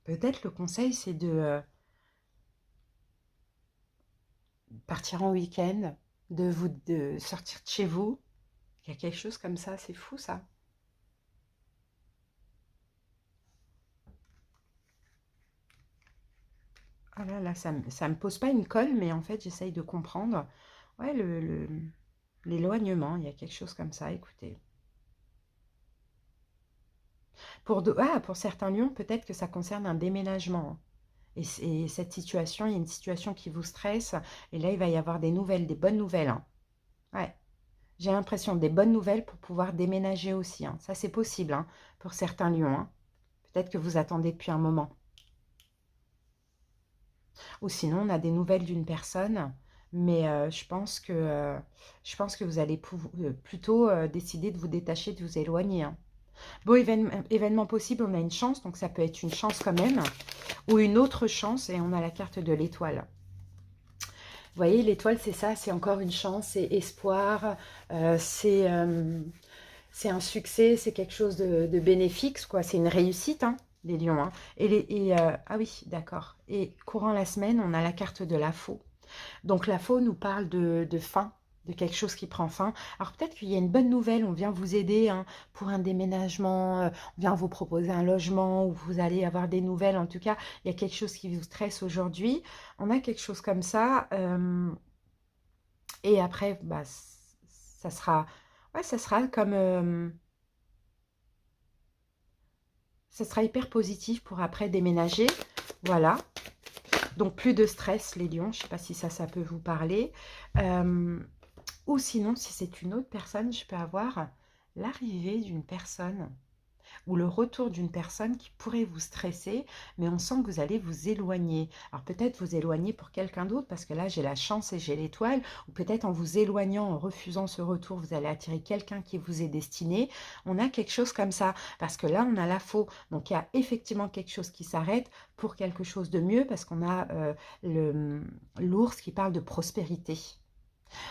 Peut-être le conseil, c'est de partir en week-end, de sortir de chez vous. Il y a quelque chose comme ça, c'est fou ça. Ah là là, ça me pose pas une colle, mais en fait, j'essaye de comprendre. Ouais, l'éloignement, il y a quelque chose comme ça, écoutez. Pour certains lions, peut-être que ça concerne un déménagement, hein. Et cette situation, il y a une situation qui vous stresse. Et là, il va y avoir des nouvelles, des bonnes nouvelles, hein. Ouais, j'ai l'impression des bonnes nouvelles pour pouvoir déménager aussi, hein. Ça, c'est possible, hein, pour certains lions, hein. Peut-être que vous attendez depuis un moment. Ou sinon, on a des nouvelles d'une personne, mais je pense que vous allez plutôt décider de vous détacher, de vous éloigner, hein. Bon, événement possible, on a une chance, donc ça peut être une chance quand même, ou une autre chance, et on a la carte de l'étoile. Vous voyez, l'étoile, c'est ça, c'est encore une chance, c'est espoir, c'est un succès, c'est quelque chose de bénéfique, quoi. C'est une réussite, hein, les lions, hein. Ah oui, d'accord. Et courant la semaine, on a la carte de la faux. Donc la faux nous parle de fin, de quelque chose qui prend fin. Alors peut-être qu'il y a une bonne nouvelle, on vient vous aider, hein, pour un déménagement, on vient vous proposer un logement, ou vous allez avoir des nouvelles. En tout cas, il y a quelque chose qui vous stresse aujourd'hui. On a quelque chose comme ça. Et après, bah, ça sera, ouais, ça sera comme... ça sera hyper positif pour après déménager. Voilà. Donc, plus de stress, les lions. Je ne sais pas si ça peut vous parler. Ou sinon, si c'est une autre personne, je peux avoir l'arrivée d'une personne ou le retour d'une personne qui pourrait vous stresser, mais on sent que vous allez vous éloigner. Alors peut-être vous éloigner pour quelqu'un d'autre, parce que là j'ai la chance et j'ai l'étoile, ou peut-être en vous éloignant, en refusant ce retour, vous allez attirer quelqu'un qui vous est destiné. On a quelque chose comme ça, parce que là on a la faux. Donc il y a effectivement quelque chose qui s'arrête pour quelque chose de mieux, parce qu'on a l'ours qui parle de prospérité.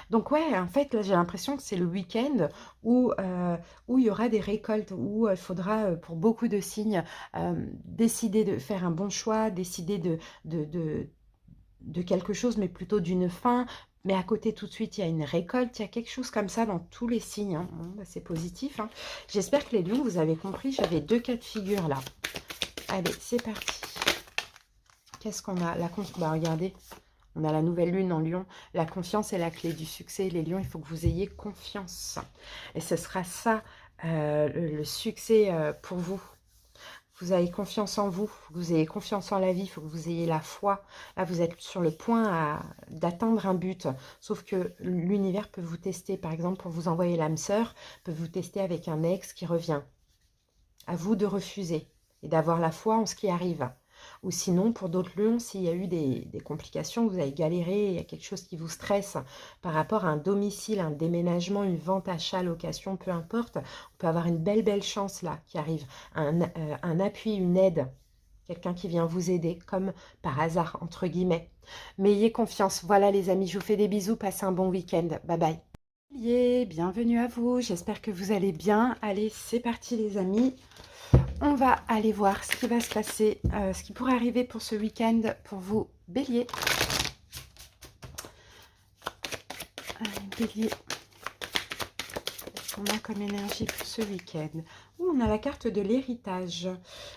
Donc ouais, en fait, là, j'ai l'impression que c'est le week-end où il y aura des récoltes, où il faudra, pour beaucoup de signes, décider de faire un bon choix, décider de, de, de quelque chose, mais plutôt d'une fin. Mais à côté, tout de suite, il y a une récolte, il y a quelque chose comme ça dans tous les signes, hein. Bon, bah, c'est positif, hein. J'espère que les lions, vous avez compris, j'avais 2 cas de figure là. Allez, c'est parti. Qu'est-ce qu'on a? Bah, regardez. On a la nouvelle lune en lion. La confiance est la clé du succès. Les lions, il faut que vous ayez confiance. Et ce sera ça, le succès pour vous. Vous avez confiance en vous. Vous ayez confiance en la vie. Il faut que vous ayez la foi. Là, vous êtes sur le point d'atteindre un but. Sauf que l'univers peut vous tester. Par exemple, pour vous envoyer l'âme sœur, peut vous tester avec un ex qui revient. À vous de refuser et d'avoir la foi en ce qui arrive. Ou sinon, pour d'autres lions, s'il y a eu des complications, vous avez galéré, il y a quelque chose qui vous stresse par rapport à un domicile, un déménagement, une vente, achat, location, peu importe, on peut avoir une belle chance là qui arrive, un appui, une aide, quelqu'un qui vient vous aider, comme par hasard, entre guillemets. Mais ayez confiance. Voilà les amis, je vous fais des bisous, passez un bon week-end. Bye bye. Bienvenue à vous, j'espère que vous allez bien. Allez, c'est parti les amis. On va aller voir ce qui va se passer, ce qui pourrait arriver pour ce week-end pour vous, Bélier. Bélier, qu'est-ce qu'on a comme énergie pour ce week-end? On a la carte de l'héritage.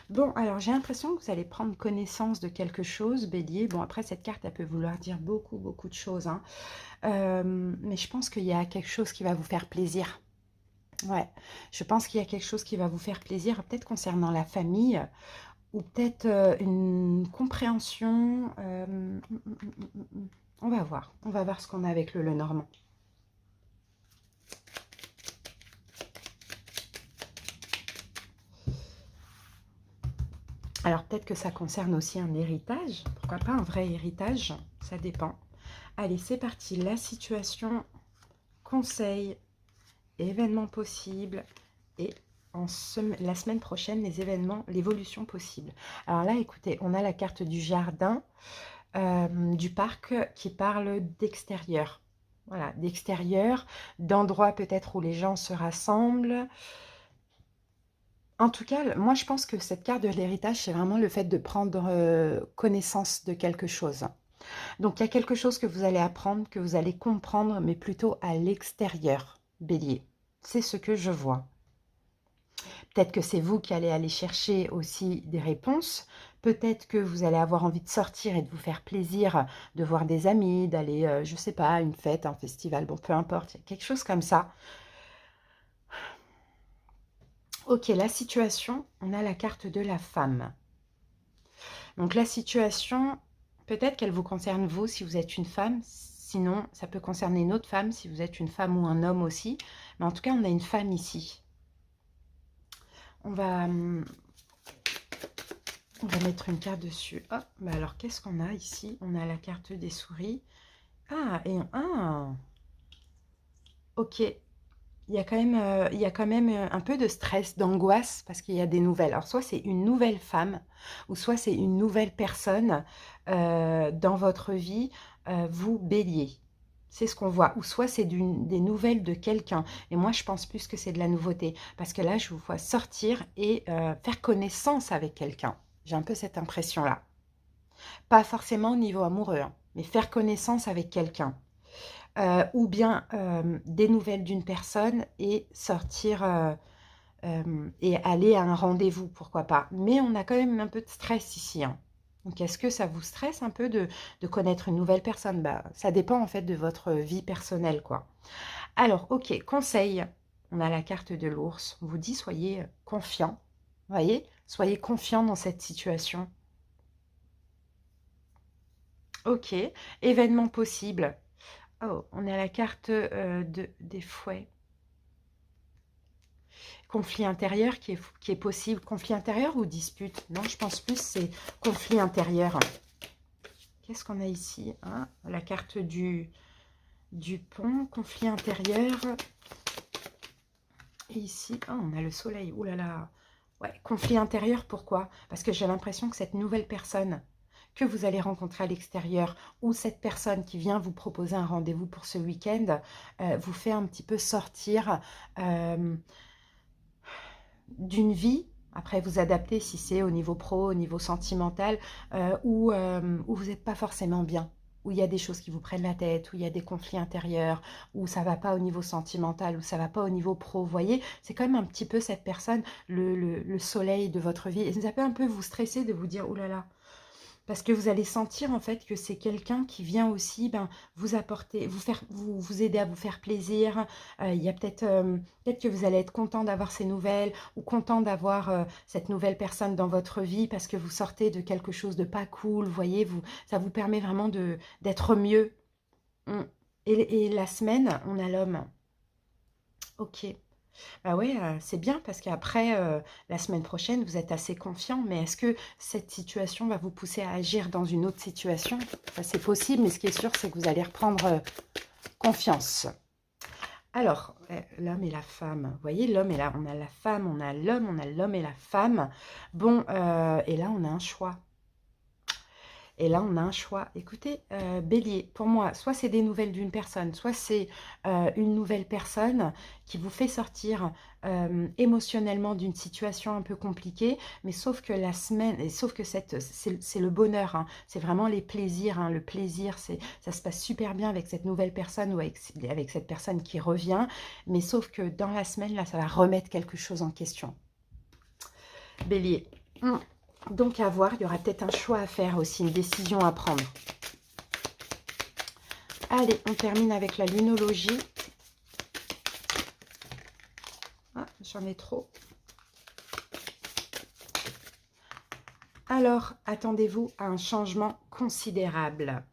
Bon, alors j'ai l'impression que vous allez prendre connaissance de quelque chose, Bélier. Bon, après, cette carte, elle peut vouloir dire beaucoup de choses, hein. Mais je pense qu'il y a quelque chose qui va vous faire plaisir. Ouais, je pense qu'il y a quelque chose qui va vous faire plaisir, peut-être concernant la famille, ou peut-être une compréhension. On va voir ce qu'on a avec le Lenormand. Alors peut-être que ça concerne aussi un héritage, pourquoi pas un vrai héritage, ça dépend. Allez, c'est parti, la situation, conseil, événements possibles et la semaine prochaine, les événements, l'évolution possible. Alors là, écoutez, on a la carte du jardin, du parc qui parle d'extérieur. Voilà, d'extérieur, d'endroits peut-être où les gens se rassemblent. En tout cas, moi je pense que cette carte de l'héritage, c'est vraiment le fait de prendre connaissance de quelque chose. Donc il y a quelque chose que vous allez apprendre, que vous allez comprendre, mais plutôt à l'extérieur, Bélier. C'est ce que je vois. Peut-être que c'est vous qui allez aller chercher aussi des réponses. Peut-être que vous allez avoir envie de sortir et de vous faire plaisir, de voir des amis, d'aller, je ne sais pas, à une fête, un festival, bon, peu importe, quelque chose comme ça. Ok, la situation, on a la carte de la femme. Donc la situation, peut-être qu'elle vous concerne vous si vous êtes une femme, sinon ça peut concerner une autre femme si vous êtes une femme ou un homme aussi. Mais en tout cas, on a une femme ici. On va mettre une carte dessus. Oh, bah alors qu'est-ce qu'on a ici? On a la carte des souris. Ah, et ok. Il y a quand même un peu de stress, d'angoisse, parce qu'il y a des nouvelles. Alors, soit c'est une nouvelle femme, ou soit c'est une nouvelle personne dans votre vie, vous, Bélier. C'est ce qu'on voit. Ou soit c'est des nouvelles de quelqu'un. Et moi, je pense plus que c'est de la nouveauté. Parce que là, je vous vois sortir et faire connaissance avec quelqu'un. J'ai un peu cette impression-là. Pas forcément au niveau amoureux, hein, mais faire connaissance avec quelqu'un. Ou bien des nouvelles d'une personne et sortir et aller à un rendez-vous, pourquoi pas. Mais on a quand même un peu de stress ici, hein. Donc, est-ce que ça vous stresse un peu de connaître une nouvelle personne? Bah, ça dépend en fait de votre vie personnelle, quoi. Alors, ok, conseil. On a la carte de l'ours. On vous dit, soyez confiant. Voyez, soyez confiant dans cette situation. Ok, événement possible. Oh, on a la carte des fouets. conflit intérieur qui est possible. Conflit intérieur ou dispute? Non, je pense plus c'est conflit intérieur. Qu'est-ce qu'on a ici, hein? La carte du pont, conflit intérieur. Et ici, oh, on a le soleil. Ouh là là. Ouais, conflit intérieur, pourquoi? Parce que j'ai l'impression que cette nouvelle personne que vous allez rencontrer à l'extérieur ou cette personne qui vient vous proposer un rendez-vous pour ce week-end vous fait un petit peu sortir d'une vie. Après, vous adaptez si c'est au niveau pro, au niveau sentimental, où vous n'êtes pas forcément bien, où il y a des choses qui vous prennent la tête, où il y a des conflits intérieurs, où ça ne va pas au niveau sentimental, où ça ne va pas au niveau pro. Vous voyez, c'est quand même un petit peu cette personne, le soleil de votre vie. Et ça peut un peu vous stresser de vous dire, oh là là, parce que vous allez sentir en fait que c'est quelqu'un qui vient aussi vous apporter, vous aider à vous faire plaisir. Il y a peut-être que vous allez être content d'avoir ces nouvelles ou content d'avoir cette nouvelle personne dans votre vie parce que vous sortez de quelque chose de pas cool. Vous voyez, ça vous permet vraiment d'être mieux. Mm. Et la semaine, on a l'homme. Ok. Bah ouais, c'est bien parce qu'après, la semaine prochaine, vous êtes assez confiant. Mais est-ce que cette situation va vous pousser à agir dans une autre situation? Ça, c'est possible, mais ce qui est sûr, c'est que vous allez reprendre confiance. Alors, l'homme et la femme. Vous voyez, l'homme et là, on a la femme, on a l'homme et la femme. Bon, et là, on a un choix. Et là, on a un choix. Écoutez, Bélier, pour moi, soit c'est des nouvelles d'une personne, soit c'est une nouvelle personne qui vous fait sortir émotionnellement d'une situation un peu compliquée, mais sauf que la semaine, et sauf que c'est le bonheur, hein, c'est vraiment les plaisirs, hein, le plaisir, ça se passe super bien avec cette nouvelle personne ou avec cette personne qui revient, mais sauf que dans la semaine, là, ça va remettre quelque chose en question. Bélier. Donc à voir, il y aura peut-être un choix à faire aussi, une décision à prendre. Allez, on termine avec la lunologie. Ah, j'en ai trop. Alors, attendez-vous à un changement considérable.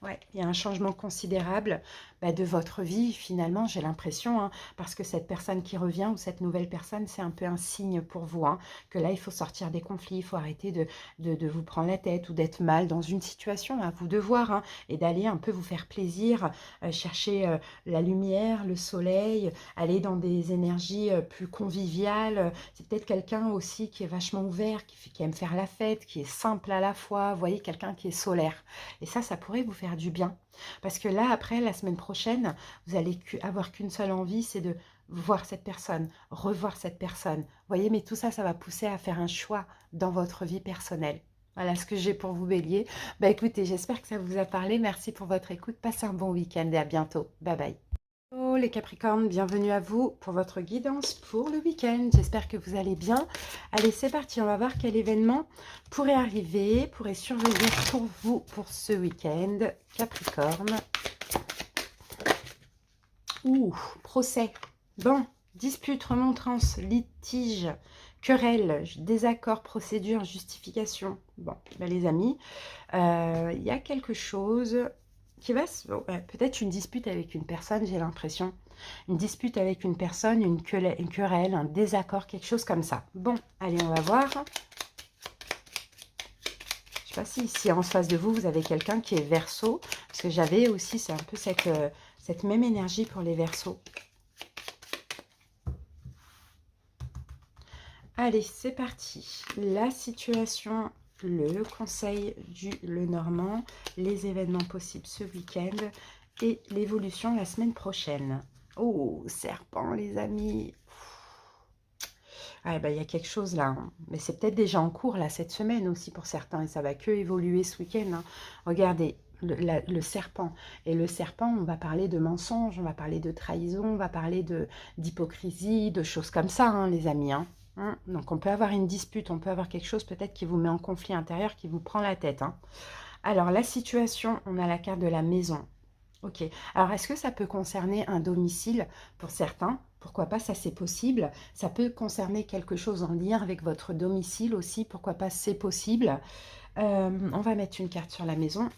Ouais, il y a un changement considérable de votre vie, finalement, j'ai l'impression, hein, parce que cette personne qui revient ou cette nouvelle personne, c'est un peu un signe pour vous, hein, que là, il faut sortir des conflits, il faut arrêter de vous prendre la tête ou d'être mal dans une situation, à vous de voir, hein, et d'aller un peu vous faire plaisir, chercher la lumière, le soleil, aller dans des énergies plus conviviales. C'est peut-être quelqu'un aussi qui est vachement ouvert, qui aime faire la fête, qui est simple à la fois, vous voyez, quelqu'un qui est solaire. Et ça pourrait vous faire du bien. Parce que là, après, la semaine prochaine, vous allez avoir qu'une seule envie, c'est de voir cette personne, revoir cette personne. Vous voyez, mais tout ça, ça va pousser à faire un choix dans votre vie personnelle. Voilà ce que j'ai pour vous, Bélier. Écoutez, j'espère que ça vous a parlé. Merci pour votre écoute. Passez un bon week-end et à bientôt. Bye bye. Hello les Capricornes, bienvenue à vous pour votre guidance pour le week-end. J'espère que vous allez bien. Allez, c'est parti, on va voir quel événement pourrait arriver, pourrait survenir pour vous pour ce week-end. Capricorne. Ouh, procès. Bon, dispute, remontrance, litige, querelle, désaccord, procédure, justification. Bon, les amis, il y a quelque chose qui va peut-être une dispute avec une personne, j'ai l'impression. Une dispute avec une personne, une querelle, un désaccord, quelque chose comme ça. Bon, allez, on va voir. Je ne sais pas si en face de vous, vous avez quelqu'un qui est Verseau. Parce que j'avais aussi, c'est un peu cette même énergie pour les Verseaux. Allez, c'est parti. La situation, le conseil du Lenormand, les événements possibles ce week-end et l'évolution la semaine prochaine. Oh, serpent, les amis. Ah, il y a quelque chose là. Hein. Mais c'est peut-être déjà en cours là cette semaine aussi pour certains. Et ça va que évoluer ce week-end. Hein. Regardez, le serpent. Et le serpent, on va parler de mensonges, on va parler de trahison, on va parler d'hypocrisie, de choses comme ça, hein, les amis. Hein. Donc on peut avoir une dispute, on peut avoir quelque chose peut-être qui vous met en conflit intérieur, qui vous prend la tête. Hein. Alors la situation, on a la carte de la maison. Ok, alors est-ce que ça peut concerner un domicile pour certains? Pourquoi pas, ça c'est possible. Ça peut concerner quelque chose en lien avec votre domicile aussi, pourquoi pas, c'est possible. On va mettre une carte sur la maison.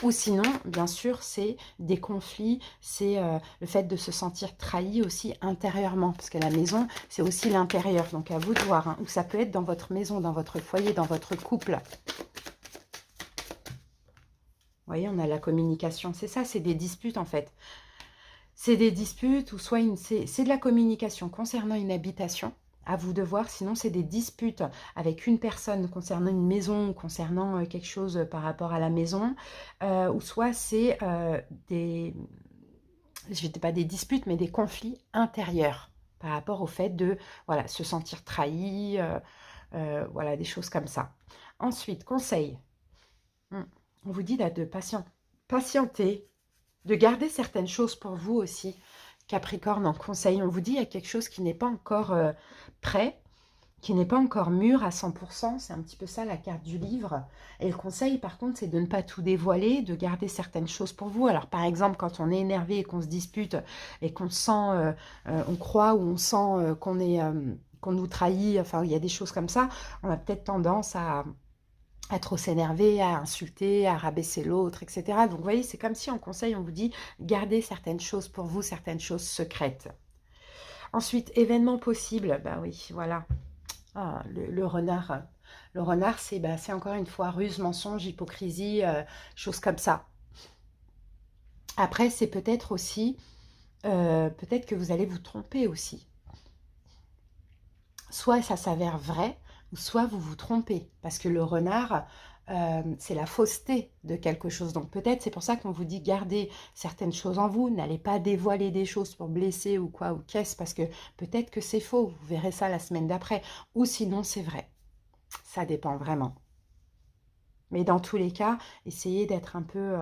Ou sinon, bien sûr, c'est des conflits, c'est le fait de se sentir trahi aussi intérieurement, parce que la maison, c'est aussi l'intérieur. Donc, à vous de voir, hein, où ça peut être dans votre maison, dans votre foyer, dans votre couple. Vous voyez, on a la communication. C'est ça, c'est des disputes, en fait. C'est des disputes, ou soit c'est de la communication concernant une habitation. À vous de voir, sinon c'est des disputes avec une personne concernant une maison, concernant quelque chose par rapport à la maison, ou soit c'est je ne dis pas des disputes, mais des conflits intérieurs par rapport au fait de voilà, se sentir trahi, voilà, des choses comme ça. Ensuite, conseil, on vous dit là, de patienter, de garder certaines choses pour vous aussi. Capricorne, en conseil, on vous dit il y a quelque chose qui n'est pas encore prêt, qui n'est pas encore mûr à 100%. C'est un petit peu ça la carte du livre. Et le conseil, par contre, c'est de ne pas tout dévoiler, de garder certaines choses pour vous. Alors, par exemple, quand on est énervé et qu'on se dispute et qu'on sent, on croit ou on sent qu'on nous trahit, enfin, il y a des choses comme ça, on a peut-être tendance à trop s'énerver, à insulter, à rabaisser l'autre, etc. Donc, vous voyez, c'est comme si en conseil, on vous dit, gardez certaines choses pour vous, certaines choses secrètes. Ensuite, événement possible, bah oui, voilà. Ah, le renard. Le renard, c'est encore une fois ruse, mensonge, hypocrisie, choses comme ça. Après, c'est peut-être aussi, peut-être que vous allez vous tromper aussi. Soit ça s'avère vrai, ou soit vous vous trompez. Parce que le renard, c'est la fausseté de quelque chose. Donc peut-être, c'est pour ça qu'on vous dit gardez certaines choses en vous, n'allez pas dévoiler des choses pour blesser ou quoi, ou qu'est-ce, parce que peut-être que c'est faux, vous verrez ça la semaine d'après. Ou sinon, c'est vrai. Ça dépend vraiment. Mais dans tous les cas, essayez d'être un peu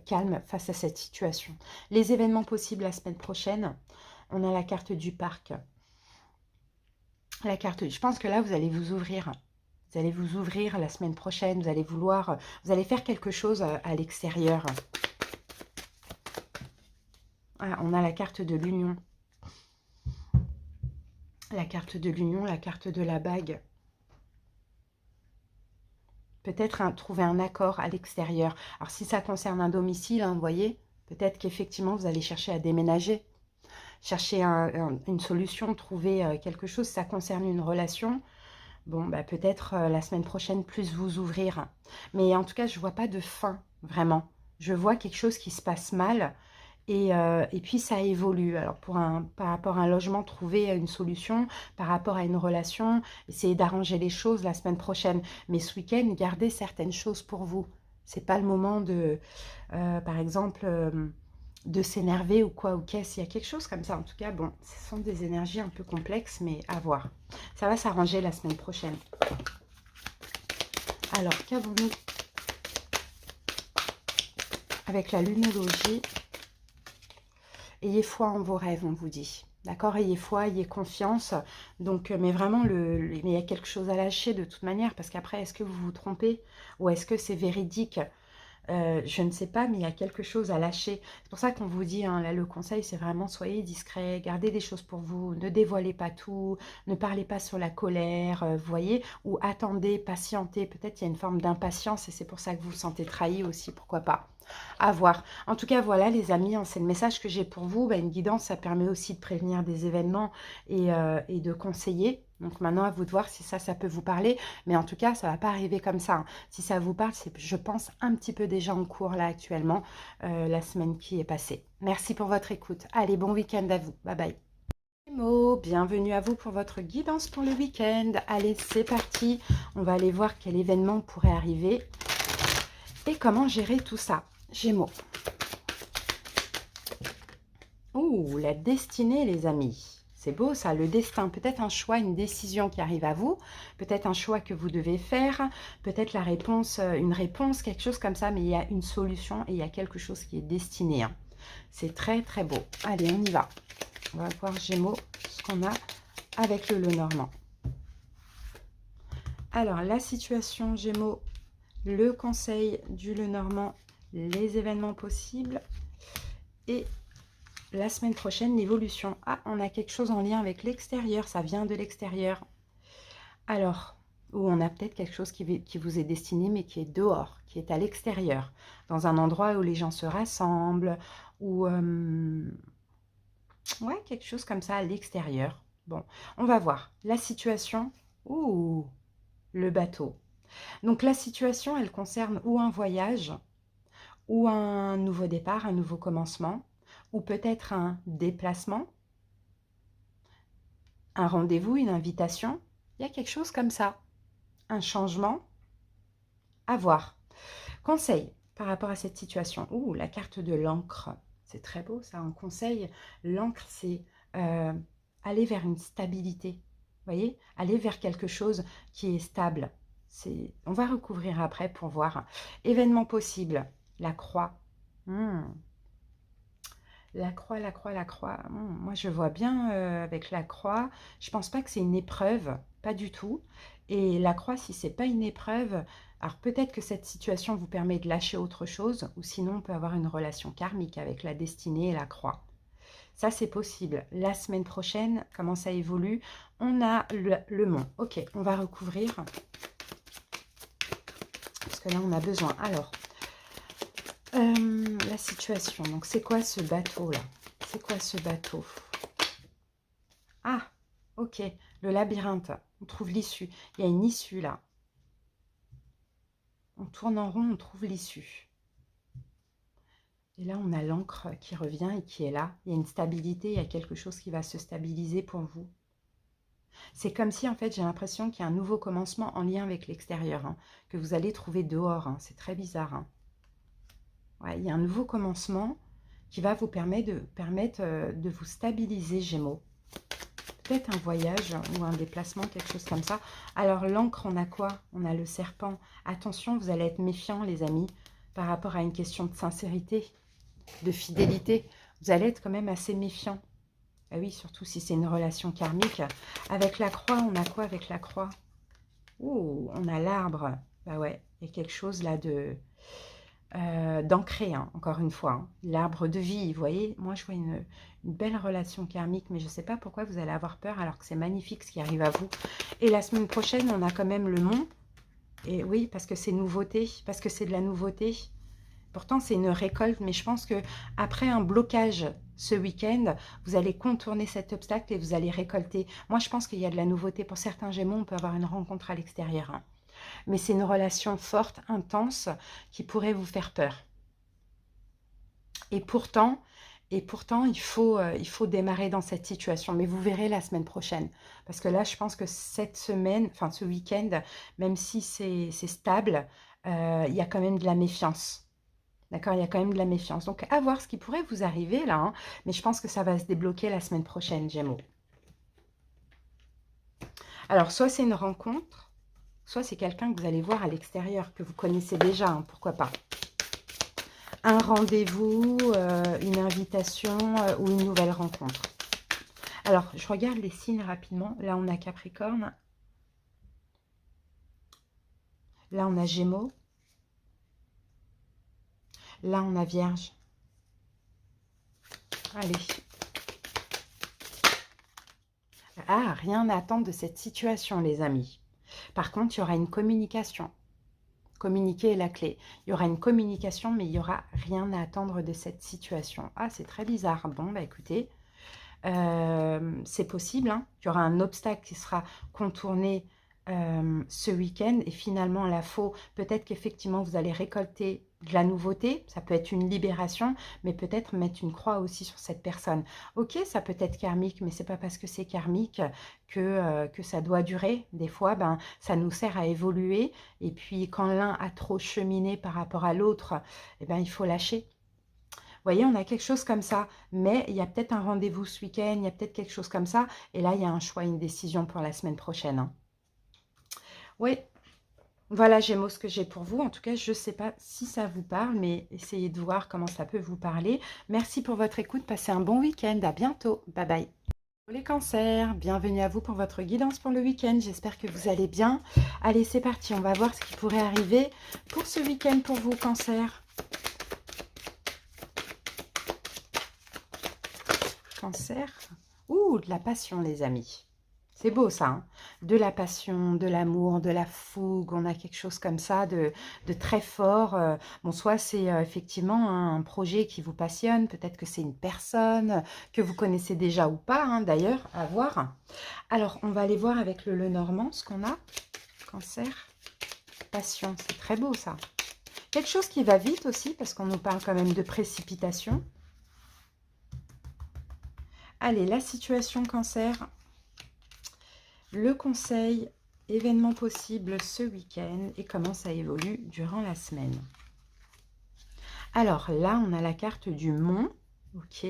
calme face à cette situation. Les événements possibles la semaine prochaine, on a la carte du parc. La carte, je pense que là, vous allez vous ouvrir. Vous allez vous ouvrir la semaine prochaine. Vous allez vouloir, vous allez faire quelque chose à l'extérieur. Ah, on a la carte de l'union. La carte de l'union, la carte de la bague. Peut-être trouver un accord à l'extérieur. Alors, si ça concerne un domicile, hein, vous voyez, peut-être qu'effectivement, vous allez chercher à déménager. Chercher une solution, trouver quelque chose. Si ça concerne une relation, bon, bah, peut-être la semaine prochaine, plus vous ouvrir. Mais en tout cas, je ne vois pas de fin, vraiment. Je vois quelque chose qui se passe mal et puis ça évolue. Alors, par rapport à un logement, trouver une solution. Par rapport à une relation, essayer d'arranger les choses la semaine prochaine. Mais ce week-end, gardez certaines choses pour vous. Ce n'est pas le moment de, par exemple... de s'énerver ou quoi, ou qu'est-ce, il y a quelque chose comme ça. En tout cas, bon, ce sont des énergies un peu complexes, mais à voir. Ça va s'arranger la semaine prochaine. Alors, qu'avons-nous avec la lunologie? Ayez foi en vos rêves, on vous dit. D'accord? Ayez foi, ayez confiance. Donc, mais vraiment, mais il y a quelque chose à lâcher de toute manière, parce qu'après, est-ce que vous vous trompez? Ou est-ce que c'est véridique? Je ne sais pas, mais il y a quelque chose à lâcher. C'est pour ça qu'on vous dit, hein, là, le conseil, c'est vraiment soyez discret, gardez des choses pour vous, ne dévoilez pas tout, ne parlez pas sur la colère, vous voyez, ou attendez, patientez. Peut-être il y a une forme d'impatience et c'est pour ça que vous vous sentez trahi aussi, pourquoi pas. À voir. En tout cas, voilà les amis, hein, c'est le message que j'ai pour vous. Bah, une guidance, ça permet aussi de prévenir des événements et de conseiller. Donc maintenant, à vous de voir si ça peut vous parler. Mais en tout cas, ça ne va pas arriver comme ça, hein. Si ça vous parle, c'est, je pense, un petit peu déjà en cours là actuellement, la semaine qui est passée. Merci pour votre écoute. Allez, bon week-end à vous. Bye bye. Gémeaux, bienvenue à vous pour votre guidance pour le week-end. Allez, c'est parti. On va aller voir quel événement pourrait arriver et comment gérer tout ça. Gémeaux. Ouh, la destinée, les amis. C'est beau ça, le destin. Peut-être un choix, une décision qui arrive à vous. Peut-être un choix que vous devez faire. Peut-être la réponse, une réponse, quelque chose comme ça. Mais il y a une solution et il y a quelque chose qui est destiné, hein. C'est très, très beau. Allez, on y va. On va voir Gémeaux, ce qu'on a avec le Lenormand. Alors, la situation Gémeaux, le conseil du Lenormand, les événements possibles et la semaine prochaine, l'évolution. Ah, on a quelque chose en lien avec l'extérieur, ça vient de l'extérieur. Alors, Ou on a peut-être quelque chose qui vous est destiné, mais qui est dehors, qui est à l'extérieur, dans un endroit où les gens se rassemblent, ou ouais, quelque chose comme ça à l'extérieur. Bon, on va voir. La situation, ouh, le bateau. Donc la situation, elle concerne ou un voyage, ou un nouveau départ, un nouveau commencement, ou peut-être un déplacement, un rendez-vous, une invitation. Il y a quelque chose comme ça. Un changement à voir. Conseil par rapport à cette situation. Ouh, la carte de l'encre. C'est très beau ça, un conseil. L'encre, c'est aller vers une stabilité. Vous voyez, aller vers quelque chose qui est stable. On va recouvrir après pour voir. Événement possible. La croix. La croix, la croix, la croix. Moi, je vois bien avec la croix. Je pense pas que c'est une épreuve, pas du tout. Et la croix, si c'est pas une épreuve, alors peut-être que cette situation vous permet de lâcher autre chose, ou sinon on peut avoir une relation karmique avec la destinée et la croix. Ça, c'est possible. La semaine prochaine, comment ça évolue? On a le mont. Ok, on va recouvrir. Parce que là, on a besoin. Alors, la situation. Donc, c'est quoi ce bateau-là? C'est quoi ce bateau? Ah, ok. Le labyrinthe. On trouve l'issue. Il y a une issue là. On tourne en rond, on trouve l'issue. Et là, on a l'encre qui revient et qui est là. Il y a une stabilité, il y a quelque chose qui va se stabiliser pour vous. C'est comme si, en fait, j'ai l'impression qu'il y a un nouveau commencement en lien avec l'extérieur, hein, que vous allez trouver dehors. Hein. C'est très bizarre. Hein. Ouais, il y a un nouveau commencement qui va vous permettre de vous stabiliser, Gémeaux. Peut-être un voyage ou un déplacement, quelque chose comme ça. Alors, l'encre, on a quoi? On a le serpent. Attention, vous allez être méfiants, les amis, par rapport à une question de sincérité, de fidélité. Vous allez être quand même assez méfiants. Ah oui, surtout si c'est une relation karmique. Avec la croix, on a quoi avec la croix? Ouh, on a l'arbre. Bah ouais, il y a quelque chose là de d'ancré, hein, encore une fois. Hein. L'arbre de vie, vous voyez. Moi, je vois une belle relation karmique, mais je ne sais pas pourquoi vous allez avoir peur alors que c'est magnifique ce qui arrive à vous. Et la semaine prochaine, on a quand même le mont. Et oui, parce que c'est nouveauté, parce que c'est de la nouveauté. Pourtant, c'est une récolte, mais je pense que après un blocage ce week-end, vous allez contourner cet obstacle et vous allez récolter. Moi, je pense qu'il y a de la nouveauté. Pour certains Gémeaux, on peut avoir une rencontre à l'extérieur. Hein. Mais c'est une relation forte, intense, qui pourrait vous faire peur. Et pourtant, il faut démarrer dans cette situation. Mais vous verrez la semaine prochaine. Parce que là, je pense que cette semaine, enfin ce week-end, même si c'est stable, il y a quand même de la méfiance. D'accord, il y a quand même de la méfiance. Donc, à voir ce qui pourrait vous arriver là. Hein. Mais je pense que ça va se débloquer la semaine prochaine, Gémeaux. Alors, soit c'est une rencontre, soit c'est quelqu'un que vous allez voir à l'extérieur, que vous connaissez déjà, hein, pourquoi pas. Un rendez-vous, une invitation ou une nouvelle rencontre. Alors, je regarde les signes rapidement. Là, on a Capricorne. Là, on a Gémeaux. Là, on a Vierge. Allez. Ah, rien à attendre de cette situation, les amis. Par contre, il y aura une communication. Communiquer est la clé. Il y aura une communication, mais il n'y aura rien à attendre de cette situation. Ah, c'est très bizarre. Bon, bah écoutez, c'est possible. Hein. Il y aura un obstacle qui sera contourné ce week-end. Et finalement, la faux, peut-être qu'effectivement, vous allez récolter de la nouveauté. Ça peut être une libération, mais peut-être mettre une croix aussi sur cette personne. Ok, ça peut être karmique, mais c'est pas parce que c'est karmique que ça doit durer. Des fois, ben, ça nous sert à évoluer. Et puis, quand l'un a trop cheminé par rapport à l'autre, eh ben, il faut lâcher. Vous voyez, on a quelque chose comme ça, mais il y a peut-être un rendez-vous ce week-end, il y a peut-être quelque chose comme ça, et là, il y a un choix, une décision pour la semaine prochaine. Hein. Oui, voilà, Gémeaux, ce que j'ai pour vous. En tout cas, je ne sais pas si ça vous parle, mais essayez de voir comment ça peut vous parler. Merci pour votre écoute, passez un bon week-end, à bientôt, bye bye. Les cancers, bienvenue à vous pour votre guidance pour le week-end, j'espère que vous allez bien. Allez, c'est parti, on va voir ce qui pourrait arriver pour ce week-end pour vous, cancer. Cancer. Ouh, de la passion, les amis. C'est beau ça, hein. De la passion, de l'amour, de la fougue, on a quelque chose comme ça de très fort. Bon, soit c'est effectivement un projet qui vous passionne, peut-être que c'est une personne que vous connaissez déjà ou pas, hein, d'ailleurs, à voir. Alors, on va aller voir avec le Lenormand ce qu'on a. Cancer, passion, c'est très beau ça. Quelque chose qui va vite aussi, parce qu'on nous parle quand même de précipitation. Allez, la situation cancer, le conseil, événement possible ce week-end et comment ça évolue durant la semaine. Alors là, on a la carte du mont. Ok,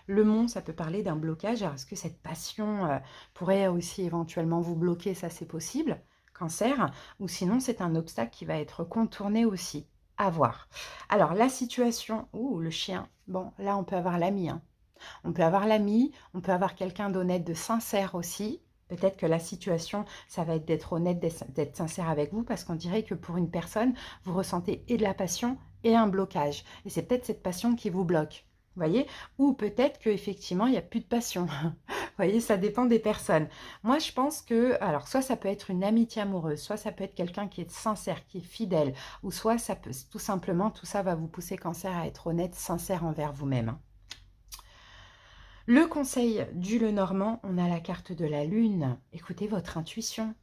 le mont, ça peut parler d'un blocage. Alors, est-ce que cette passion pourrait aussi éventuellement vous bloquer? Ça, c'est possible, cancer. Ou sinon, c'est un obstacle qui va être contourné aussi. À voir. Alors, la situation... Ouh, le chien. Bon, là, on peut avoir l'ami, hein. On peut avoir l'ami, on peut avoir quelqu'un d'honnête, de sincère aussi. Peut-être que la situation, ça va être d'être honnête, d'être sincère avec vous, parce qu'on dirait que pour une personne, vous ressentez et de la passion et un blocage. Et c'est peut-être cette passion qui vous bloque. Vous voyez? Ou peut-être qu'effectivement, il n'y a plus de passion. Vous voyez, ça dépend des personnes. Moi, je pense que, alors, soit ça peut être une amitié amoureuse, soit ça peut être quelqu'un qui est sincère, qui est fidèle, ou soit ça peut, tout simplement, tout ça va vous pousser, cancer, à être honnête, sincère envers vous-même. Le conseil du Lenormand, on a la carte de la lune. Écoutez votre intuition.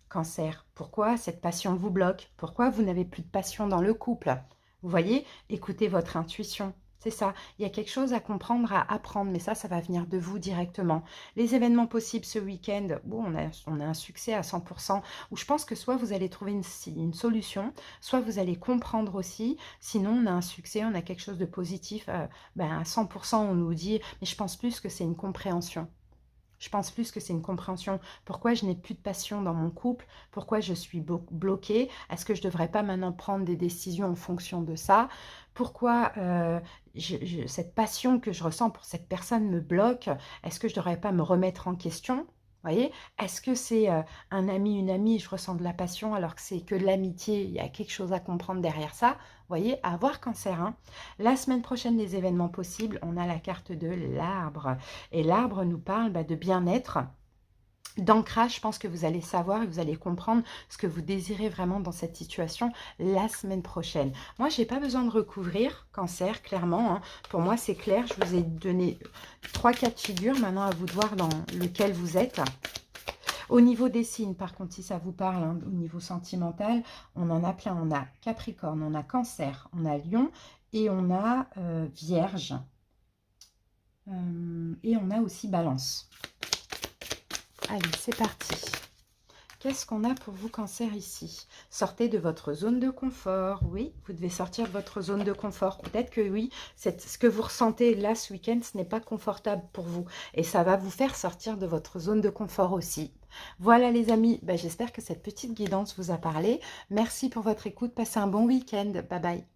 Cancer, pourquoi cette passion vous bloque? Pourquoi vous n'avez plus de passion dans le couple? Vous voyez, écoutez votre intuition. C'est ça, il y a quelque chose à comprendre, à apprendre, mais ça va venir de vous directement. Les événements possibles ce week-end, bon, on a un succès à 100%, où je pense que soit vous allez trouver une solution, soit vous allez comprendre aussi, sinon on a un succès, on a quelque chose de positif, à 100% on nous dit, mais je pense plus que c'est une compréhension. Je pense plus que c'est une compréhension. Pourquoi je n'ai plus de passion dans mon couple? Pourquoi je suis bloquée? Est-ce que je ne devrais pas maintenant prendre des décisions en fonction de ça? Pourquoi cette passion que je ressens pour cette personne me bloque? Est-ce que je ne devrais pas me remettre en question? Vous voyez? Est-ce que c'est un ami, une amie, je ressens de la passion alors que c'est que de l'amitié? Il y a quelque chose à comprendre derrière ça. Vous voyez? À voir, cancer, hein. La semaine prochaine, les événements possibles, on a la carte de l'arbre. Et l'arbre nous parle de bien-être, d'ancrage. Je pense que vous allez savoir et vous allez comprendre ce que vous désirez vraiment dans cette situation la semaine prochaine. Moi, je n'ai pas besoin de recouvrir, cancer, clairement, hein. Pour moi, c'est clair. Je vous ai donné 3 cas de figure. Maintenant, à vous de voir dans lequel vous êtes. Au niveau des signes, par contre, si ça vous parle, hein, au niveau sentimental, on en a plein. On a Capricorne, on a Cancer, on a Lion et on a Vierge. Et on a aussi Balance. Allez, c'est parti. Qu'est-ce qu'on a pour vous, cancer, ici? Sortez de votre zone de confort. Oui, vous devez sortir de votre zone de confort. Peut-être que oui, ce que vous ressentez là ce week-end, ce n'est pas confortable pour vous. Et ça va vous faire sortir de votre zone de confort aussi. Voilà les amis, j'espère que cette petite guidance vous a parlé. Merci pour votre écoute. Passez un bon week-end. Bye bye.